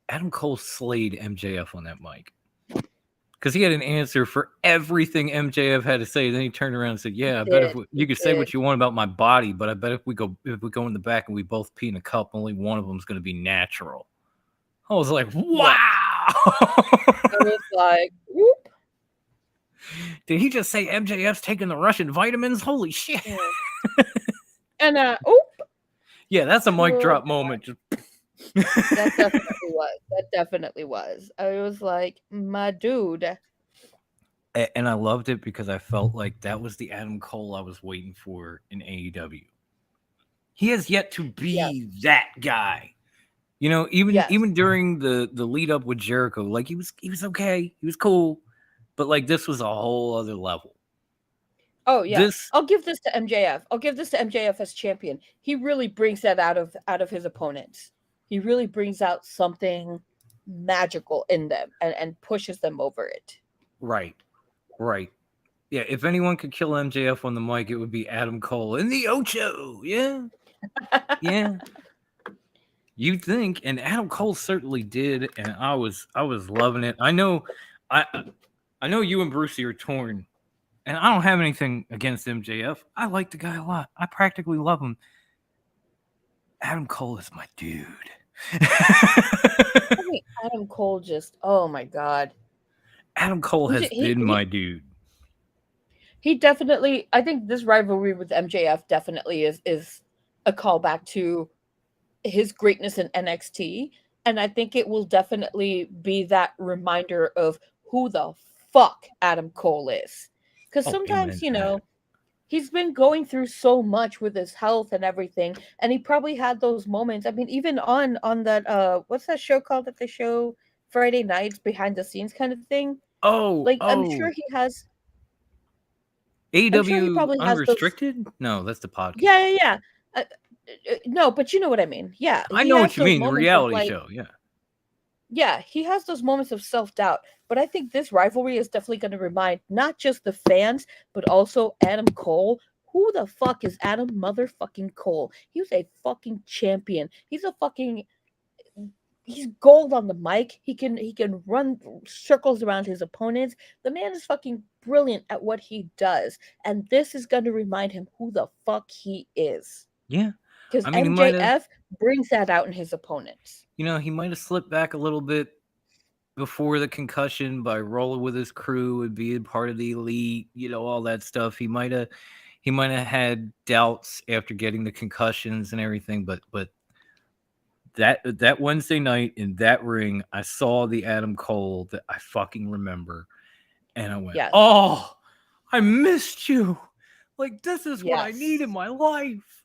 Adam Cole slayed MJF on that mic. Because he had an answer for everything MJF had to say. Then he turned around and said, "Yeah, I bet if you could say what you want about my body, but I bet if we go in the back and we both pee in a cup, only one of them is going to be natural." I was like, "Wow!" I was like, whoop. Did he just say MJF's taking the Russian vitamins? Holy shit! And oop. Yeah, that's a mic drop moment. That definitely was. That definitely was. I was like, my dude. And I loved it because I felt like that was the Adam Cole I was waiting for in AEW. He has yet to be that guy. Even during the lead up with Jericho, like he was okay. He was cool. But like this was a whole other level. Oh yeah. I'll give this to MJF. I'll give this to MJF as champion. He really brings that out of his opponents. He really brings out something magical in them and pushes them over it. Right. Yeah, if anyone could kill MJF on the mic, it would be Adam Cole in the Ocho. Yeah. Yeah. You think, and Adam Cole certainly did, and I was loving it. I know you and Brucey are torn, and I don't have anything against MJF. I like the guy a lot. I practically love him. Adam Cole is my dude. I mean, Adam Cole just, oh my God. Adam Cole has been my dude. He definitely, I think this rivalry with MJF definitely is a callback to his greatness in NXT. And I think it will definitely be that reminder of who the fuck Adam Cole is. Because sometimes, he's been going through so much with his health and everything, and he probably had those moments. I mean, even on that what's that show called that they show Friday nights, behind the scenes kind of thing? I'm sure he has AEW Unrestricted? No, that's the podcast. Yeah. No, but you know what I mean. Yeah, I know what you mean. The reality show. Yeah. Yeah, he has those moments of self-doubt, but I think this rivalry is definitely going to remind not just the fans, but also Adam Cole. Who the fuck is Adam motherfucking Cole? He was a fucking champion. He's gold on the mic. He can run circles around his opponents. The man is fucking brilliant at what he does, and this is going to remind him who the fuck he is. Yeah. Because MJF brings that out in his opponents. He might have slipped back a little bit before the concussion by rolling with his crew and being part of the elite, all that stuff. He might have had doubts after getting the concussions and everything, but that Wednesday night in that ring, I saw the Adam Cole that I fucking remember, and I went, "Oh, I missed you! Like this is what I need in my life."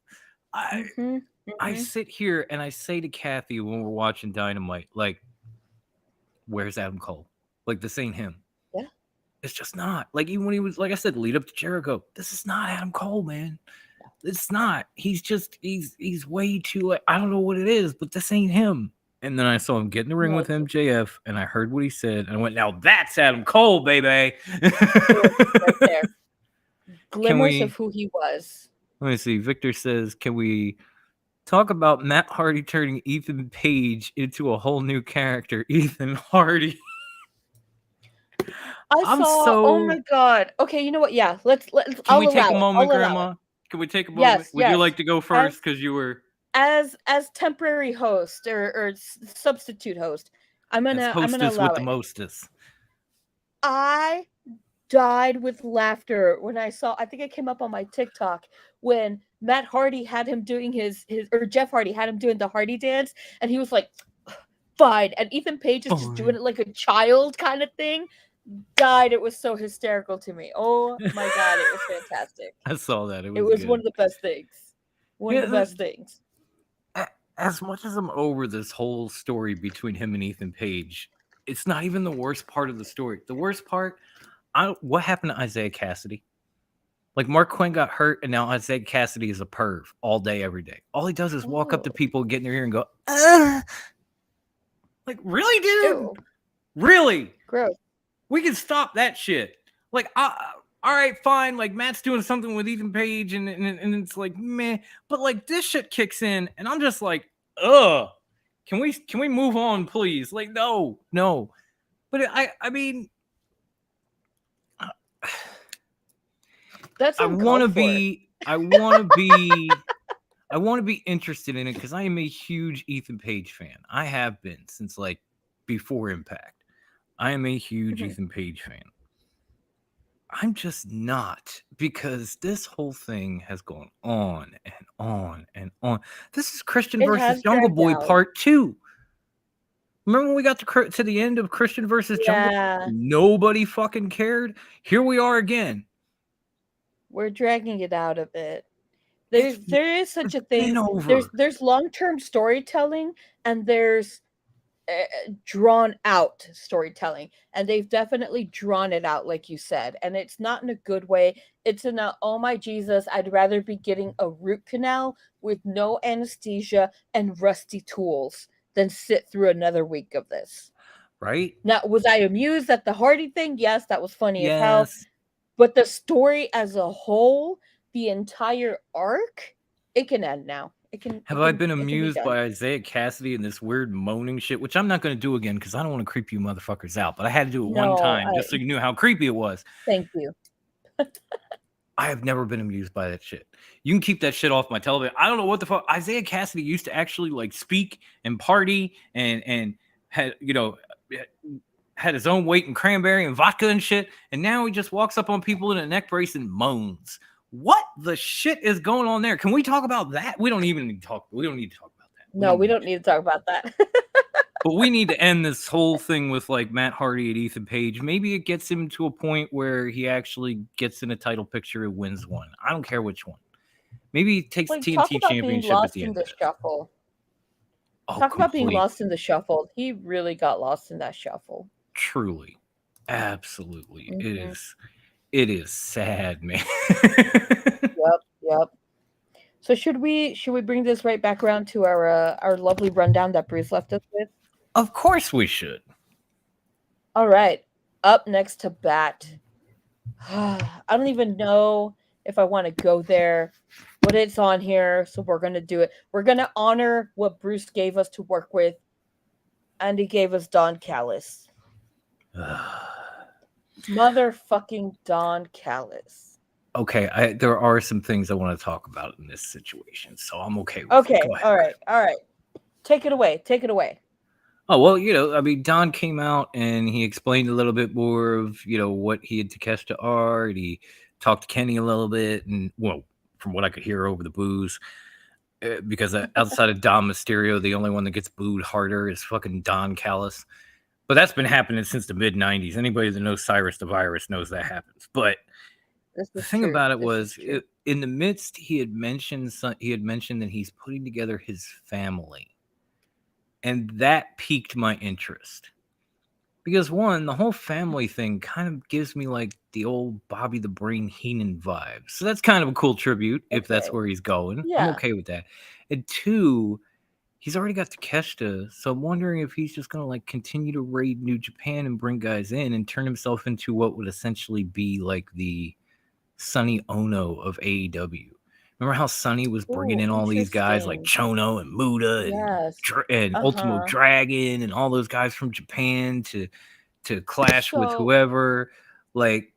I sit here and I say to Kathy when we're watching Dynamite, like, where's Adam Cole? Like, this ain't him. Yeah. It's just not. Like, even when he was, like I said, lead up to Jericho, this is not Adam Cole, man. It's not. He's way too, I don't know what it is, but this ain't him. And then I saw him get in the ring with MJF, and I heard what he said, and I went, now that's Adam Cole, baby. Right there. Glimmers of who he was. Let me see. Victor says, can we Talk about Matt Hardy turning Ethan Page into a whole new character. Ethan Hardy. I'm Oh my so. god. Okay, you know what? Yeah, let's. Can I'll we take allow a it. moment, I'll allow it. Grandma? Can we take a moment? Yes, Would you yes. like to go first? Because you were As temporary host or substitute host, I'm as gonna hostess allow with the it. mostest. I died with laughter when I saw. I think it came up on my TikTok when Matt Hardy had him doing his or Jeff Hardy had him doing the Hardy dance, and he was like, "Fine," and Ethan Page is just doing it like a child kind of thing. Died. It was so hysterical to me. Oh my god, it was fantastic. I saw that. It It was was good. one of the best things. One of the best things. As much as I'm over this whole story between him and Ethan Page, it's not even the worst part of the story. The worst part, what happened to Isaiah Cassidy? Like Mark Quinn got hurt, and now Isaiah Cassidy is a perv all day, every day. All he does is walk up to people, get in their ear, and go, like, really, dude? Ew. Really? Gross. We can stop that shit. Like, all right, fine. Like, Matt's doing something with Ethan Page, and it's like, meh. But like, this shit kicks in, and I'm just like, ugh. Can we move on, please? Like, no. But I mean, That's I want to be interested in it because I am a huge Ethan Page fan. I have been since like before Impact. I am a huge Ethan Page fan. I'm just not, because this whole thing has gone on and on and on. This is Christian versus Jungle Boy Part 2. Remember when we got to the end of Christian versus Jungle Boy? Nobody fucking cared. Here we are again. We're dragging it out a bit. There is such a thing. There's long-term storytelling and there's drawn out storytelling, and they've definitely drawn it out, like you said, and it's not in a good way. It's in a, oh my Jesus, I'd rather be getting a root canal with no anesthesia and rusty tools than sit through another week of this. Right? Now, was I amused at the Hardy thing? Yes, that was funny as hell. But the story as a whole, the entire arc, it can end now. Have I been amused by Isaiah Cassidy and this weird moaning shit, which I'm not going to do again because I don't want to creep you motherfuckers out, but I had to do it one time just so you knew how creepy it was. Thank you. I have never been amused by that shit. You can keep that shit off my television. I don't know what the fuck. Isaiah Cassidy used to actually like speak and party and had, had his own weight in cranberry and vodka and shit. And now he just walks up on people in a neck brace and moans. What the shit is going on there? Can we talk about that? We don't even need to talk. We don't need to talk about that. No, we don't need to talk about that. But we need to end this whole thing with like Matt Hardy and Ethan Page. Maybe it gets him to a point where he actually gets in a title picture and wins one. I don't care which one. Maybe he takes the TNT championship at the end of the shuffle. Talk about being lost in the shuffle. He really got lost in that shuffle. Truly. Absolutely. It is sad, man. Yep. So should we bring this right back around to our lovely rundown that Bruce left us with? Of course we should. All right. Up next to Bat. I don't even know if I want to go there, but it's on here, so we're going to do it. We're going to honor what Bruce gave us to work with, and he gave us Don Callis. Motherfucking Don Callis. Okay, there are some things I want to talk about in this situation, so I'm okay with it. Okay, all right. Take it away. Oh, well, I mean, Don came out and he explained a little bit more of, what he had Takeshita art. He talked to Kenny a little bit, and, well, from what I could hear over the boos, because outside of Dom Mysterio, the only one that gets booed harder is fucking Don Callis. But that's been happening since the mid-'90s. Anybody that knows Cyrus the Virus knows that happens. But the thing about it was, in the midst, he had mentioned that he's putting together his family. And that piqued my interest. Because one, the whole family thing kind of gives me like the old Bobby the Brain Heenan vibe. So that's kind of a cool tribute if that's where he's going. Yeah. I'm okay with that. And two, he's already got Takeshita, so I'm wondering if he's just going to like continue to raid New Japan and bring guys in and turn himself into what would essentially be like the Sonny Ono of AEW. Remember how Sonny was bringing Ooh, in all these guys like interesting. Chono and Muda Yes. and Ultimo Uh-huh. Dragon and all those guys from Japan to clash with So whoever. Like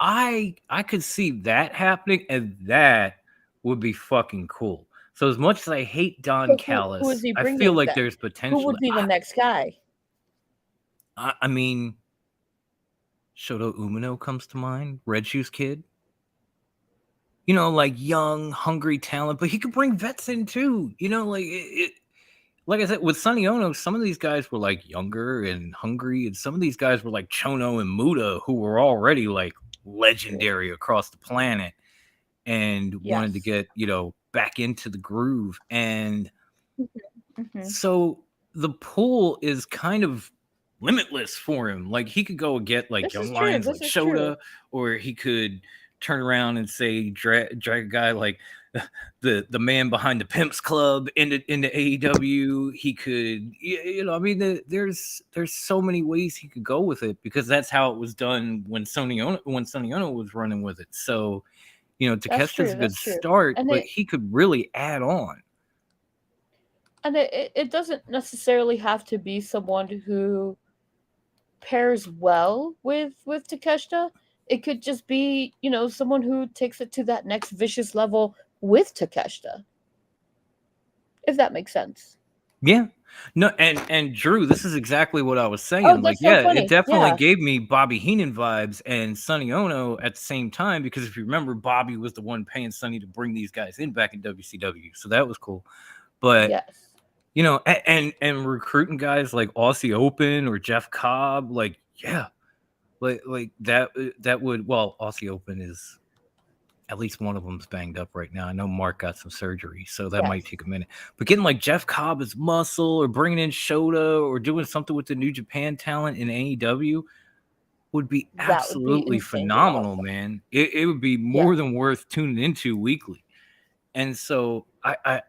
I could see that happening, and that would be fucking cool. So as much as I hate Don who is Callis, he I feel bringing like then? there's Who potential. would be the next guy? I mean, Shoto Umino comes to mind. Red Shoes Kid. You know, like young, hungry talent, but he could bring vets in too. You know, like like I said, with Sonny Ono, some of these guys were like younger and hungry, and some of these guys were like Chono and Muda, who were already like legendary across the planet and wanted to Yes. get, back into the groove. And Mhm. so the pool is kind of limitless for him. Like he could go get like This is young true. lions like This is true. Shota, or he could turn around and say drag a guy like the man behind the Pimps Club into AEW. He could, I mean, there's so many ways he could go with it, because that's how it was done when Sonny Ono was running with it. So, That's Takeshita's true. a good That's true. start, And but he could really add on. it doesn't necessarily have to be someone who pairs well with Takeshita. It could just be, someone who takes it to that next vicious level with Takeshita. If that makes sense. Yeah. No, and Drew, this is exactly what I was saying. Oh, Like, that's so yeah, it funny. definitely Yeah. gave me Bobby Heenan vibes and Sonny Ono at the same time, because if you remember, Bobby was the one paying Sonny to bring these guys in back in WCW. So that was cool. But Yes. and recruiting guys like Aussie Open or Jeff Cobb, like, yeah. Like that would, well, Aussie Open is, at least one of them's banged up right now. I know Mark got some surgery, so that might take a minute. But getting like Jeff Cobb as muscle, or bringing in Shota, or doing something with the New Japan talent in AEW would be That would be absolutely insanely phenomenal, awesome. man. It would be more than worth tuning into weekly. And so I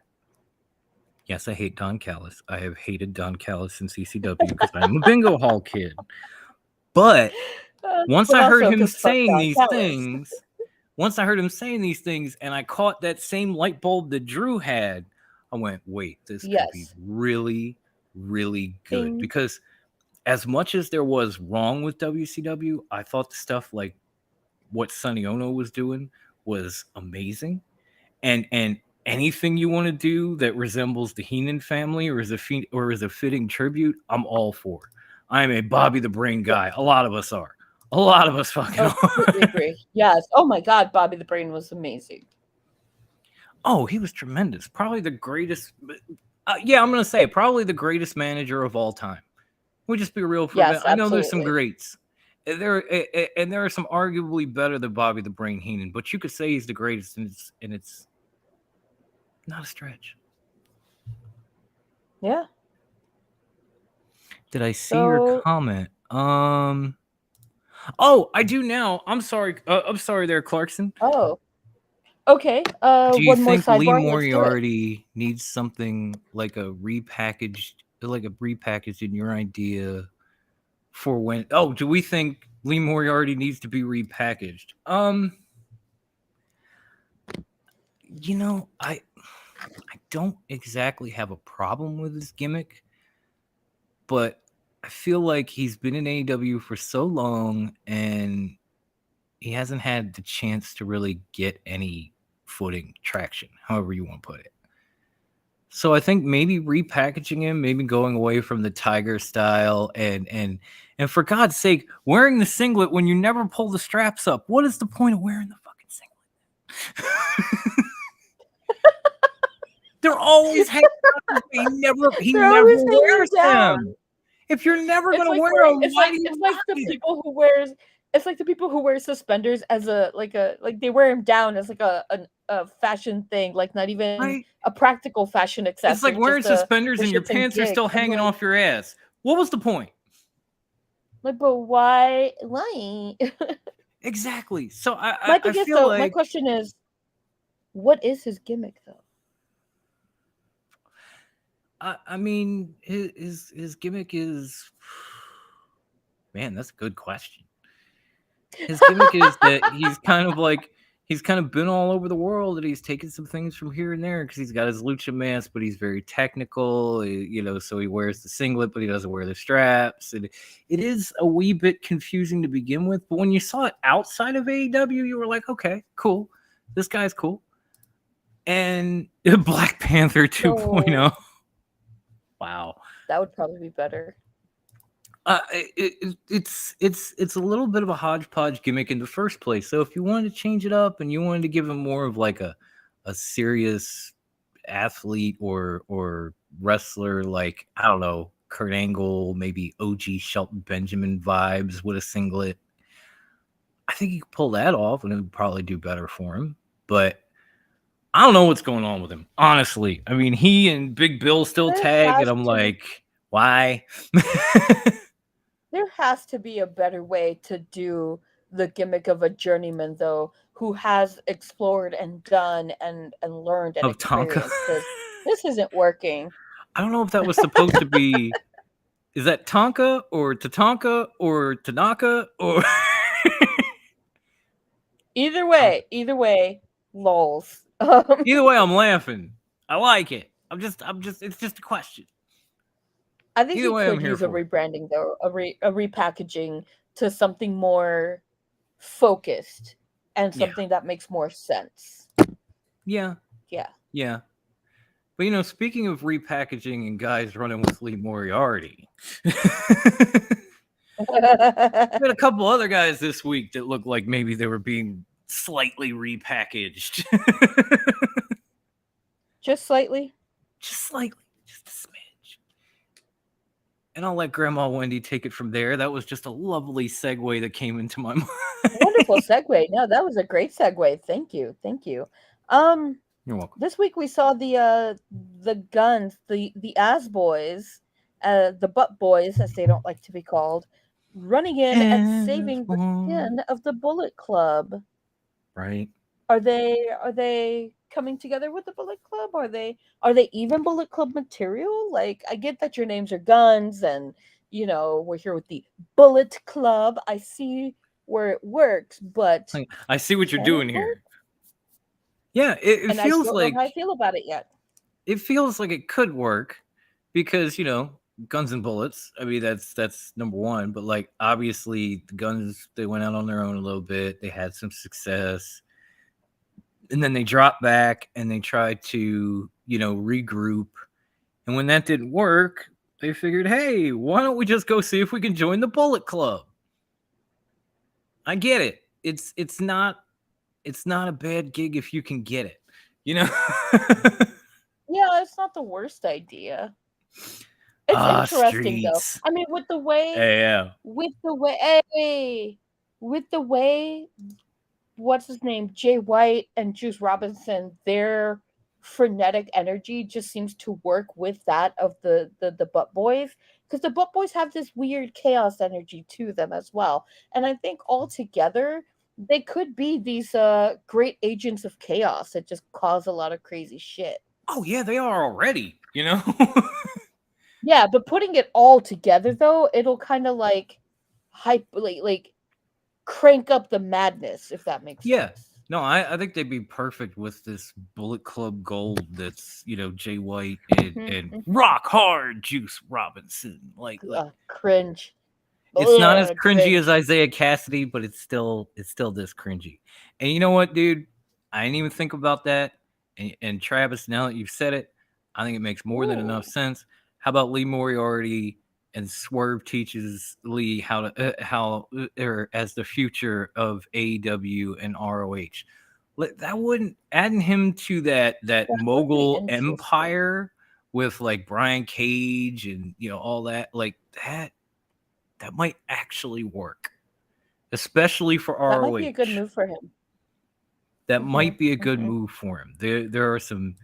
yes, I hate Don Callis. I have hated Don Callis in CCW because I'm a bingo hall kid. But once I heard him saying these things, and I caught that same light bulb that Drew had, I went, wait, this could be really, really good. Bing. Because as much as there was wrong with WCW, I thought the stuff like what Sonny Ono was doing was amazing. And anything you want to do that resembles the Heenan family or is a fitting tribute, I'm all for. I'm a Bobby the Brain guy. A lot of us are. A lot of us fucking are. Completely agree. Yes. Oh my God, Bobby the Brain was amazing. Oh, he was tremendous. Probably the greatest. Yeah, I'm gonna say probably the greatest manager of all time. We'll just be real for a minute. I know there's some greats. There are some arguably better than Bobby the Brain Heenan, but you could say he's the greatest, and it's not a stretch. Yeah. Did I see your comment? Oh, I do now. I'm sorry. I'm sorry there, Clarkson. Oh. Okay. Do you one more think Lee sidebar? Moriarty needs something like a repackaged in your idea for when? Oh, do we think Lee Moriarty needs to be repackaged? I don't exactly have a problem with his gimmick, but I feel like he's been in AEW for so long and he hasn't had the chance to really get any footing, traction, however you want to put it. So I think maybe repackaging him, maybe going away from the Tiger style, and for God's sake, wearing the singlet when you never pull the straps up. What is the point of wearing the fucking singlet? They're always hanging out. He never wears them. If you're never gonna wear them, why do you? It's like the people who wears. It's like the people who wear suspenders as like they wear them down as like a fashion thing, like not even a practical fashion accessory. It's like wearing suspenders and your pants are still hanging off your ass. What was the point? Like, but why? Why? Exactly. So I feel like my question is, what is his gimmick though? I mean, his gimmick is, man, that's a good question. His gimmick is that he's kind of like he's kind of been all over the world, and he's taken some things from here and there because he's got his lucha mask, but he's very technical, so he wears the singlet, but he doesn't wear the straps. And it is a wee bit confusing to begin with, but when you saw it outside of AEW, you were like, okay, cool. This guy's cool. And Black Panther 2.0. No. Wow. That would probably be better. It's a little bit of a hodgepodge gimmick in the first place. So if you wanted to change it up and you wanted to give him more of like a serious athlete or wrestler, like, I don't know, Kurt Angle, maybe OG Shelton Benjamin vibes with a singlet, I think he could pull that off and it would probably do better for him. But I don't know what's going on with him, honestly. I mean, he and Big Bill still tag, and I'm like, why? There has to be a better way to do the gimmick of a journeyman, though, who has explored and done and learned and Of Tonka. experienced. This isn't working. I don't know if that was supposed to be. Is that Tonka or Tatanka or Tanaka or? Either way, lols. Either way, I'm laughing. I like it. I'm just. It's just a question. I think Either you way, I'm could here use a for it. rebranding, though, a repackaging to something more focused and Yeah. something that makes more sense. Yeah. Yeah. But speaking of repackaging and guys running with Lee Moriarty, we had a couple other guys this week that looked like maybe they were being slightly repackaged. Just slightly. Just a smidge. And I'll let Grandma Wendy take it from there. That was just a lovely segue that came into my mind. Wonderful segue. No, that was a great segue. Thank you. You're welcome. This week we saw the Guns, the Ass Boys, the Butt Boys, as they don't like to be called, running in and saving the skin of the Bullet Club. Right. Are they coming together with the Bullet Club? Are they even Bullet Club material? Like, I get that your names are Guns, and we're here with the Bullet Club. I see where it works, but I see what you're can it doing here. work? Yeah, it And feels I don't like know how I feel about it yet. it feels like it could work because Guns and Bullets. I mean, that's number one. But like, obviously, the Guns, they went out on their own a little bit. They had some success, and then they dropped back and they tried to regroup. And when that didn't work, they figured, hey, why don't we just go see if we can join the Bullet Club? I get it. It's not a bad gig if you can get it. Yeah, it's not the worst idea. It's interesting streets. though. I mean, with the way what's his name, Jay White and Juice Robinson, their frenetic energy just seems to work with that of the Butt Boys, because the Butt Boys have this weird chaos energy to them as well. And I think all together they could be these great agents of chaos that just cause a lot of crazy shit. Oh yeah, they are already, Yeah, but putting it all together though, it'll kind of like like crank up the madness, if that makes sense. No, I think they'd be perfect with this Bullet Club Gold that's, Jay White and rock hard Juice Robinson. Like cringe. It's not as cringy as Isaiah Cassidy, but it's still this cringy. And you know what, dude? I didn't even think about that. And Travis, now that you've said it, I think it makes more than enough sense. How about Lee Moriarty and Swerve teaches Lee how as the future of AEW and ROH? That wouldn't adding him to that mogul empire with like Brian Cage and all that, like that might actually work, especially for ROH. That might be a good move for him. That might be a good move for him. There are some,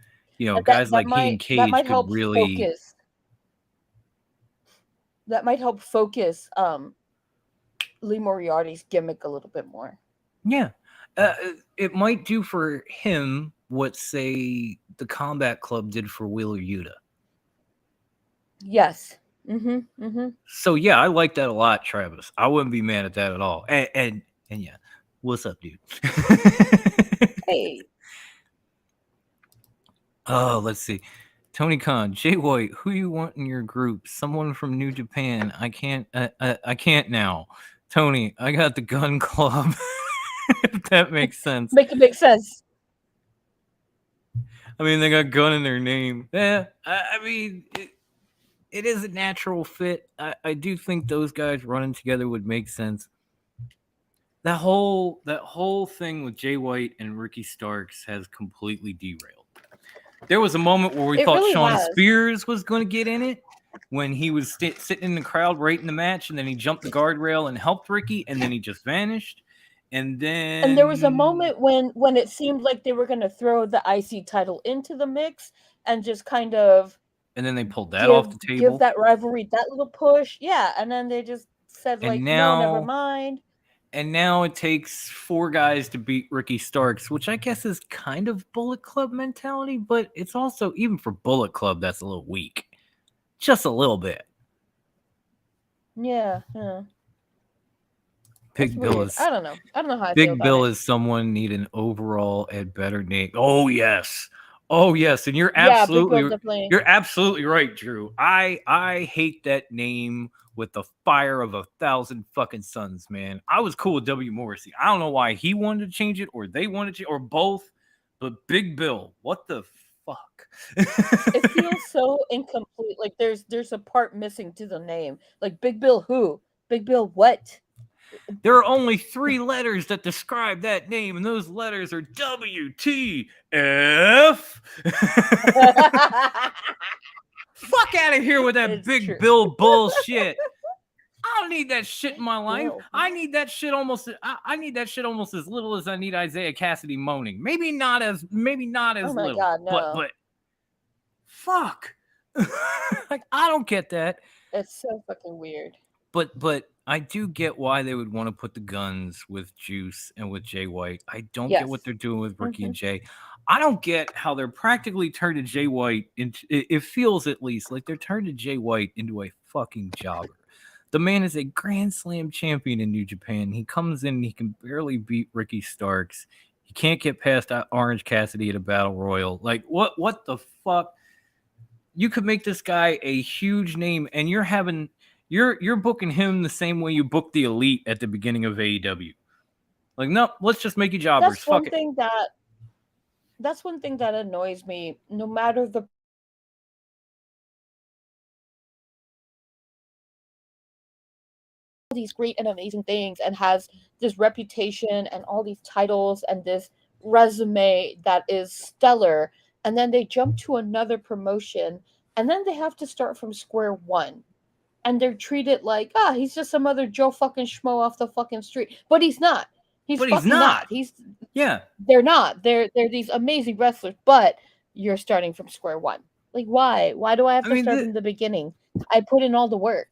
guys like he and Cage could really focus. That might help focus Lee Moriarty's gimmick a little bit more. Yeah. It might do for him what, say, the Combat Club did for Wheeler Yuta. Yes. So, yeah, I like that a lot, Travis. I wouldn't be mad at that at all. And yeah, what's up, dude? Why? Oh, let's see. Tony Khan, Jay White, who you want in your group? Someone from New Japan. I can't now. Tony, I got the Gun Club. If that makes sense. Make it make sense. I mean, they got gun in their name. Yeah, I mean, it is a natural fit. I do think those guys running together would make sense. That whole thing with Jay White and Ricky Starks has completely derailed. There was a moment where we thought really Shawn has. Spears was going to get in it when he was sitting in the crowd right in the match, and then he jumped the guardrail and helped Ricky, and then he just vanished. And then And there was a moment when it seemed like they were going to throw the IC title into the mix and just kind of and then they pulled that off the table. give that rivalry that little push. Yeah, and then they just said And like, now- no, never mind. And now it takes 4 guys to beat Ricky Starks, which I guess is kind of Bullet Club mentality, but it's also, even for Bullet Club, that's a little weak. Just a little bit. Yeah. Big That's Bill weird. is I don't know how I feel Big about Bill it. is someone need an overall and better name. Oh yes. And you're Yeah, Big Bill absolutely definitely. right, Drew. I hate that name with the fire of 1,000 fucking suns, man. I was cool with W. Morrissey. I don't know why he wanted to change it or they wanted to, or both, but Big Bill, what the fuck? It feels so incomplete. Like there's a part missing to the name. Like Big Bill who? Big Bill what? There are only 3 letters that describe that name, and those letters are WTF. Fuck out of here with that It's Big true. Bill bullshit. I don't need that shit in my life. Bill. I need that shit almost. I need that shit almost as little as I need Isaiah Cassidy moaning. Maybe not as Oh my little. God, no. But fuck. Like, I don't get that. It's so fucking weird. But I do get why they would want to put the guns with Juice and with Jay White. I don't get what Yes. they're doing with Ricky Mhm. and Jay. I don't get how they're practically turning Jay White into. It feels at least like they're turning Jay White into a fucking jobber. The man is a Grand Slam champion in New Japan. He comes in, he can barely beat Ricky Starks. He can't get past Orange Cassidy at a battle royal. Like, what the fuck? You could make this guy a huge name, and you're booking him the same way you booked the Elite at the beginning of AEW. Like, no, let's just make you jobbers. That's Fuck one it. thing that annoys me. No matter the these great and amazing things and has this reputation and all these titles and this resume that is stellar, and then they jump to another promotion and then they have to start from square one, and they're treated like he's just some other Joe fucking schmo off the fucking street. But he's not. He's not. Yeah. They're not. They're these amazing wrestlers, but you're starting from square one. Like, why do I have to start from the beginning? I put in all the work.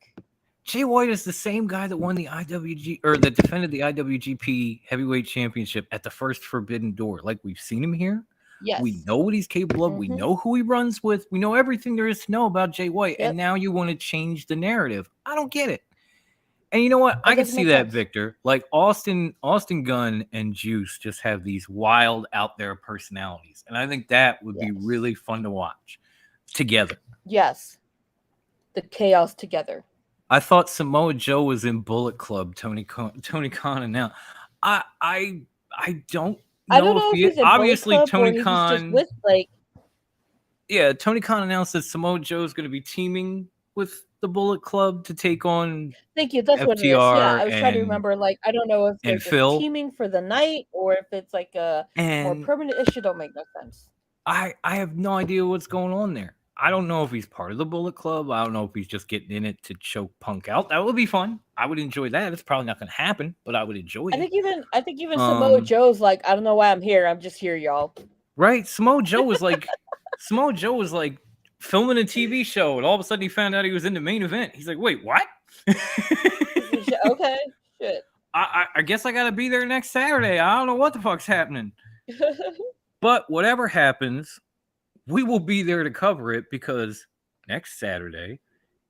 Jay White is the same guy that won the IWG or that defended the IWGP Heavyweight Championship at the first Forbidden Door. Like, we've seen him here. Yes. We know what he's capable of. We know who he runs with. We know everything there is to know about Jay White. Yep. And now you want to change the narrative. I don't get it. And you know what? I can see that, Victor. Like, Austin Gunn and Juice just have these wild out there personalities. And I think that would be really fun to watch together. Yes. The chaos together. I thought Samoa Joe was in Bullet Club. Tony Khan now. I don't know. I don't know if he's in obviously Bullet Club Tony or Khan. he's just with like. Yeah, Tony Khan announced that Samoa Joe is going to be teaming with the Bullet Club to take on. Thank you. That's FTR what it is. Yeah, I was trying to remember. Like, I don't know if they're just Phil. teaming for the night or if it's like a more permanent issue. Don't make no sense. I have no idea what's going on there. I don't know if he's part of the Bullet Club. I don't know if he's just getting in it to choke Punk out. That would be fun. I would enjoy that. It's probably not going to happen, but I would enjoy it. I think even Samoa Joe's like, I don't know why I'm here. I'm just here, y'all. Right? Samoa Joe was like filming a TV show, and all of a sudden he found out he was in the main event. He's like, wait, what? Okay, shit. I guess I got to be there next Saturday. I don't know what the fuck's happening. But whatever happens, we will be there to cover it because next Saturday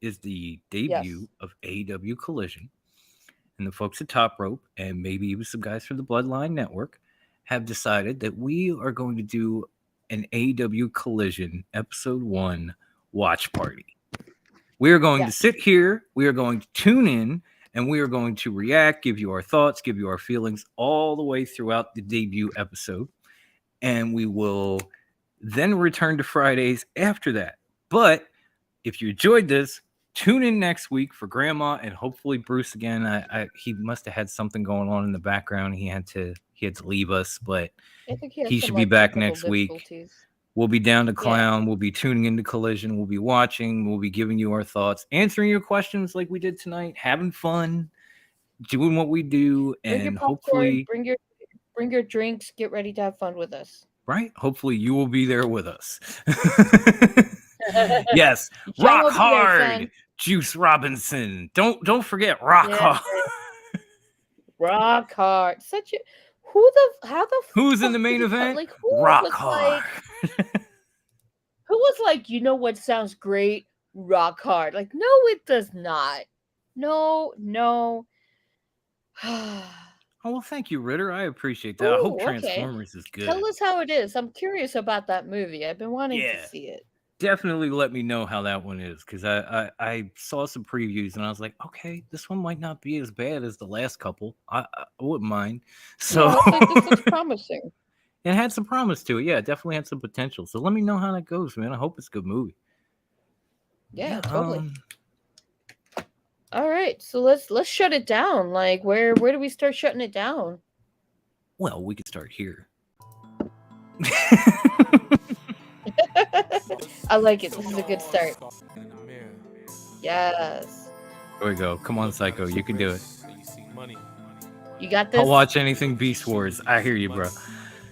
is the debut of AEW Collision. And the folks at Top Rope, and maybe even some guys from the Bloodline Network, have decided that we are going to do an AEW Collision Episode 1 watch party. We are going to sit here, we are going to tune in, and we are going to react, give you our thoughts, give you our feelings all the way throughout the debut episode. And we will then return to Fridays after that. But if you enjoyed this, tune in next week for Grandma and hopefully Bruce again. He must have had something going on in the background. He had to leave us, but I think he some, should be back next week. difficulties. We'll be down to clown. We'll be tuning into Collision. We'll be watching. We'll be giving you our thoughts, answering your questions like we did tonight, having fun, doing what we do, and hopefully bring your drinks. Get ready to have fun with us. Right? Hopefully you will be there with us. Yes, rock hard, Juice Robinson. Don't forget rock hard. Rock hard. Such a who's in the main event? Like, rock hard. Who was like, you know what sounds great? Rock hard. Like, no, it does not. No. Oh, well, thank you, Ritter. I appreciate that. I hope Transformers is good. Tell us how it is. I'm curious about that movie. I've been wanting to see it. Definitely let me know how that one is, because I saw some previews and I was like, okay, this one might not be as bad as the last couple. I wouldn't mind. So this looks promising. It had some promise to it. Yeah, it definitely had some potential. So let me know how that goes, man. I hope it's a good movie. Yeah, totally. All right, so let's shut it down. Like, where do we start shutting it down? Well, we could start here. I like it. This is a good start. Yes. There we go. Come on, Psycho. You can do it. You got this? I'll watch anything Beast Wars. I hear you, bro.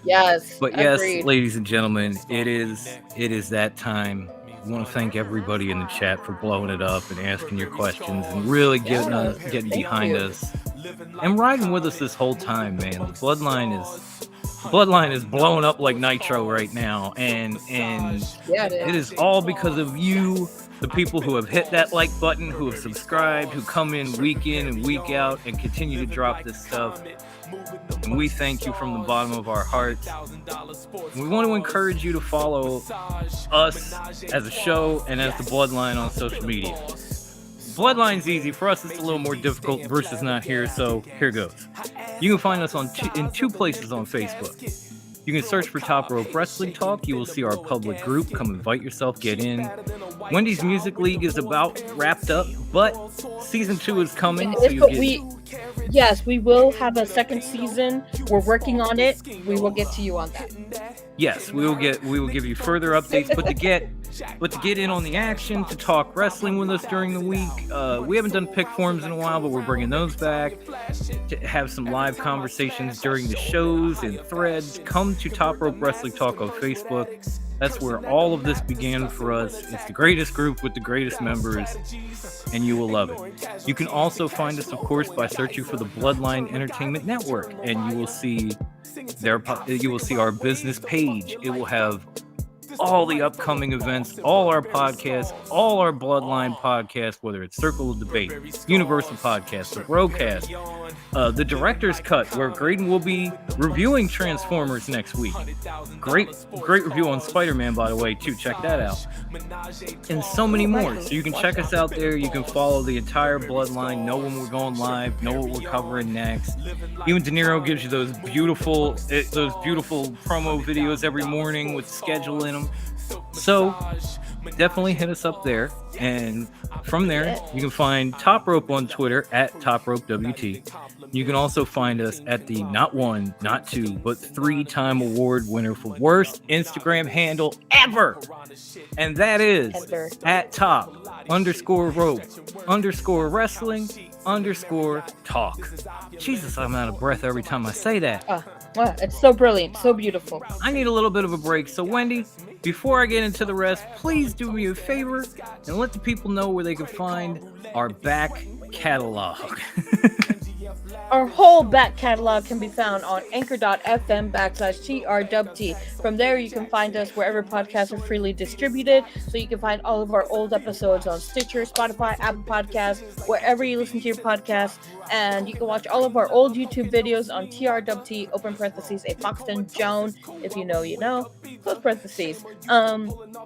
Yes. But yes, ladies and gentlemen, it is that time. I want to thank everybody in the chat for blowing it up and asking your questions and really getting behind us and riding with us this whole time, man. The Bloodline is blowing up like nitro right now, and it is all because of you, the people who have hit that like button, who have subscribed, who come in and week out and continue to drop this stuff. And we thank you from the bottom of our hearts. And we want to encourage you to follow us as a show and as the Bloodline on social media. Bloodline's easy. For us, it's a little more difficult. Bruce is not here, so here goes. You can find us in two places on Facebook. You can search for Top Rope Wrestling Talk. You will see our public group. Come invite yourself, get in. Wendy's Music League is about wrapped up, but season 2 is coming. Yes, we will have a second season. We're working on it. We will get to you on that. Yes, we will give you further updates. But to get in on the action, to talk wrestling with us during the week, we haven't done pick forms in a while, but we're bringing those back. To have some live conversations during the shows and threads, come to Top Rope Wrestling Talk on Facebook. That's where all of this began for us. It's the greatest group with the greatest members, and you will love it. You can also find us, of course, by searching for the Bloodline Entertainment Network, and you will see our business page. It will have all the upcoming events, all our podcasts, all our Bloodline podcasts, whether it's Circle of Debate, Universal Podcast, the Broadcast, the Director's Cut, where Graydon will be reviewing Transformers next week. Great review on Spider-Man, by the way, too. Check that out. And so many more. So you can check us out there. You can follow the entire Bloodline, know when we're going live, know what we're covering next. Even De Niro gives you those beautiful promo videos every morning with the schedule in them. So definitely hit us up there, and from there you can find Top Rope on Twitter at TopRopeWT. You can also find us at the not one, not two, but 3-time award winner for worst Instagram handle ever, and that is at Top_rope_wrestling_talk. Jesus, I'm out of breath every time I say that. It's so brilliant, so beautiful. I need a little bit of a break. So, Wendy, before I get into the rest, please do me a favor and let the people know where they can find our back catalog. Our whole back catalog can be found on anchor.fm/TRWT. From there, you can find us wherever podcasts are freely distributed. So you can find all of our old episodes on Stitcher, Spotify, Apple Podcasts, wherever you listen to your podcasts. And you can watch all of our old YouTube videos on TRWT, open parentheses, a Foxton Joan. If you know, you know, close parentheses.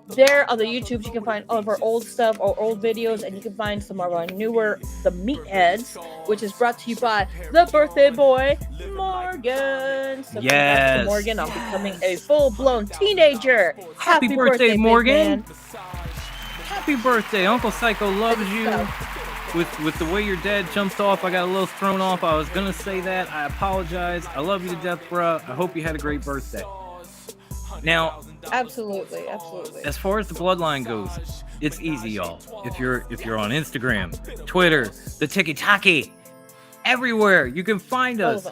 There on the YouTubes, you can find all of our old stuff, our old videos, and you can find some of our newer, the Meatheads, which is brought to you by the birthday boy, Morgan. So congrats to Morgan on becoming a full-blown teenager. Happy birthday, Morgan. Happy birthday. Uncle Psycho loves you. With the way your dad jumped off, I got a little thrown off. I was going to say that. I apologize. I love you to death, bruh. I hope you had a great birthday. Now, absolutely. As far as the bloodline goes, it's easy, y'all. If you're on Instagram, Twitter, the TikTok, everywhere, you can find us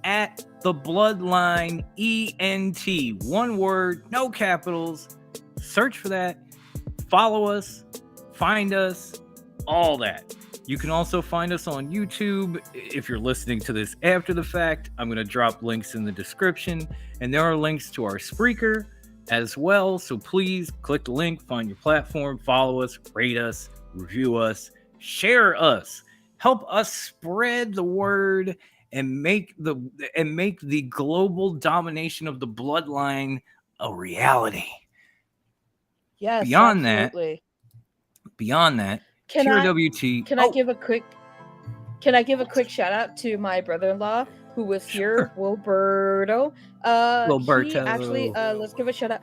at the Bloodline ENT. One word, no capitals. Search for that. Follow us. Find us. All that. You can also find us on YouTube. If you're listening to this after the fact, I'm going to drop links in the description. And there are links to our Spreaker as well. So please click the link, find your platform, follow us, rate us, review us, share us. Help us spread the word and make the global domination of the bloodline a reality. Yes. Beyond absolutely. that, Can TRWT. I give a quick shout out to my brother-in-law who was here, Wilberto. He actually, let's give a shout out.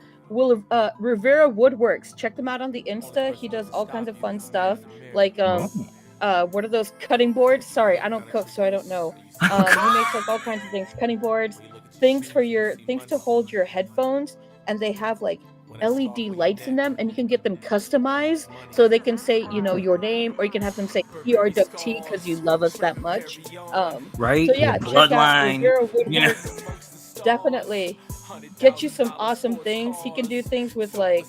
Rivera Woodworks. Check them out on the Insta. He does all kinds of fun stuff. Like what are those cutting boards? Sorry, I don't cook, so I don't know. He makes like all kinds of things, cutting boards, things to hold your headphones, and they have like LED lights in them, and you can get them customized so they can say, you know, your name, or you can have them say TRWT because you love us that much. Right? So yeah, Bloodline. Yeah. Definitely get you some awesome things. He can do things with like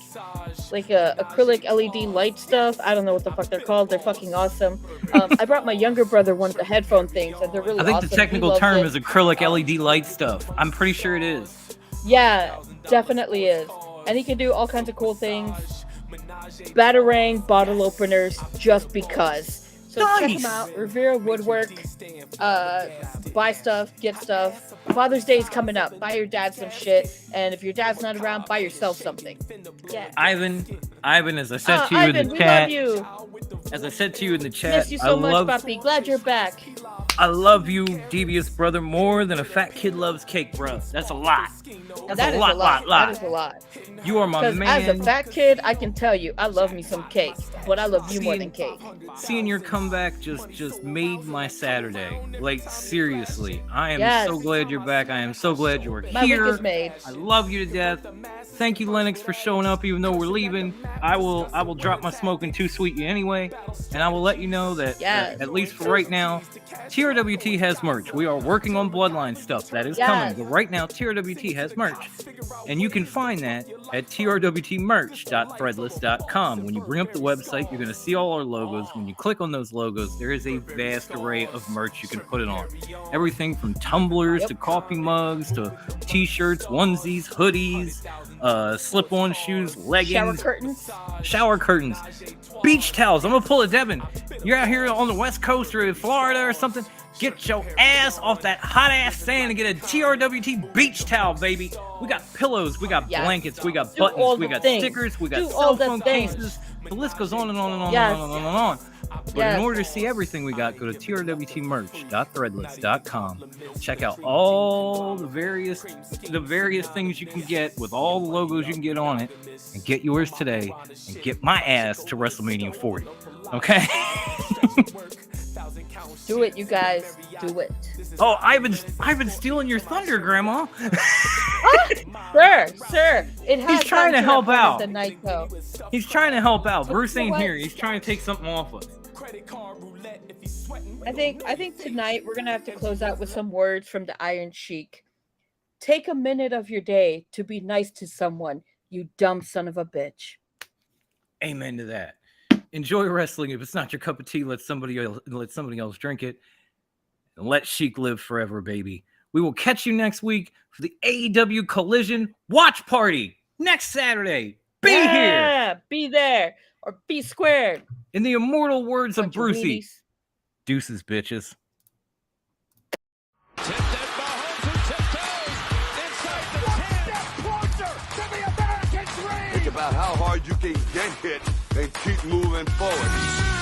acrylic LED light stuff. I don't know what the fuck they're called. They're fucking awesome. I brought my younger brother one of the headphone things, and they're really awesome. I think the technical term is acrylic LED light stuff. I'm pretty sure it is. Yeah, definitely is. And he can do all kinds of cool things. Batarang bottle openers, just because. So check him out. Rivera Woodwork. Buy stuff, get stuff. Father's Day is coming up. Buy your dad some shit. And if your dad's not around, buy yourself something. Yeah. Ivan, as I said to you in the chat. We love you. As I said to you in the chat. Miss you so much, Papi. Glad you're back. I love you, devious brother, more than a fat kid loves cake, bro. That's a lot. That is a lot. That is a lot. You are my man. As a fat kid, I can tell you, I love me some cake, but I love you more than cake. Seeing your comeback just made my Saturday. Like, seriously. I am so glad you're back. I am so glad you're here. My week is made. I love you to death. Thank you, Lennox, for showing up even though we're leaving. I will drop my smoke and too sweet you anyway. And I will let you know that at least for right now, TRWT has merch. We are working on Bloodline stuff. That is coming. But right now, TRWT has merch. And you can find that at trwtmerch.threadless.com. When you bring up the website, you're going to see all our logos. When you click on those logos, there is a vast array of merch you can put it on. Everything from tumblers to coffee mugs to t-shirts, onesies, hoodies, slip-on shoes, leggings, shower curtains, beach towels. I'm gonna pull a Devin. You're out here on the West Coast or in Florida or something. Get your ass off that hot ass sand and get a TRWT beach towel, baby. We got pillows, we got blankets, we got buttons, we got stickers, we got cell phone cases. The list goes on and on and on and on and on. But in order to see everything we got, go to trwtmerch.threadless.com. Check out all the various things you can get with all the logos you can get on it, and get yours today and get my ass to WrestleMania 40. Okay? Do it, you guys. Do it. Oh, I've been stealing your thunder, Grandma. Sir. He's trying to help out. The night, though. He's trying to help out. Bruce ain't here. He's trying to take something off us. I think tonight we're gonna have to close out with some words from the Iron Sheik. Take a minute of your day to be nice to someone, you dumb son of a bitch. Amen to that. Enjoy wrestling. If it's not your cup of tea, let somebody else drink it. and let Sheik live forever, baby. We will catch you next week for the AEW Collision Watch Party next Saturday. Be here. Be there or be squared. In the immortal words of Bunch Brucey, weenies. deuces, bitches. Think about how hard you can get hit and keep moving forward.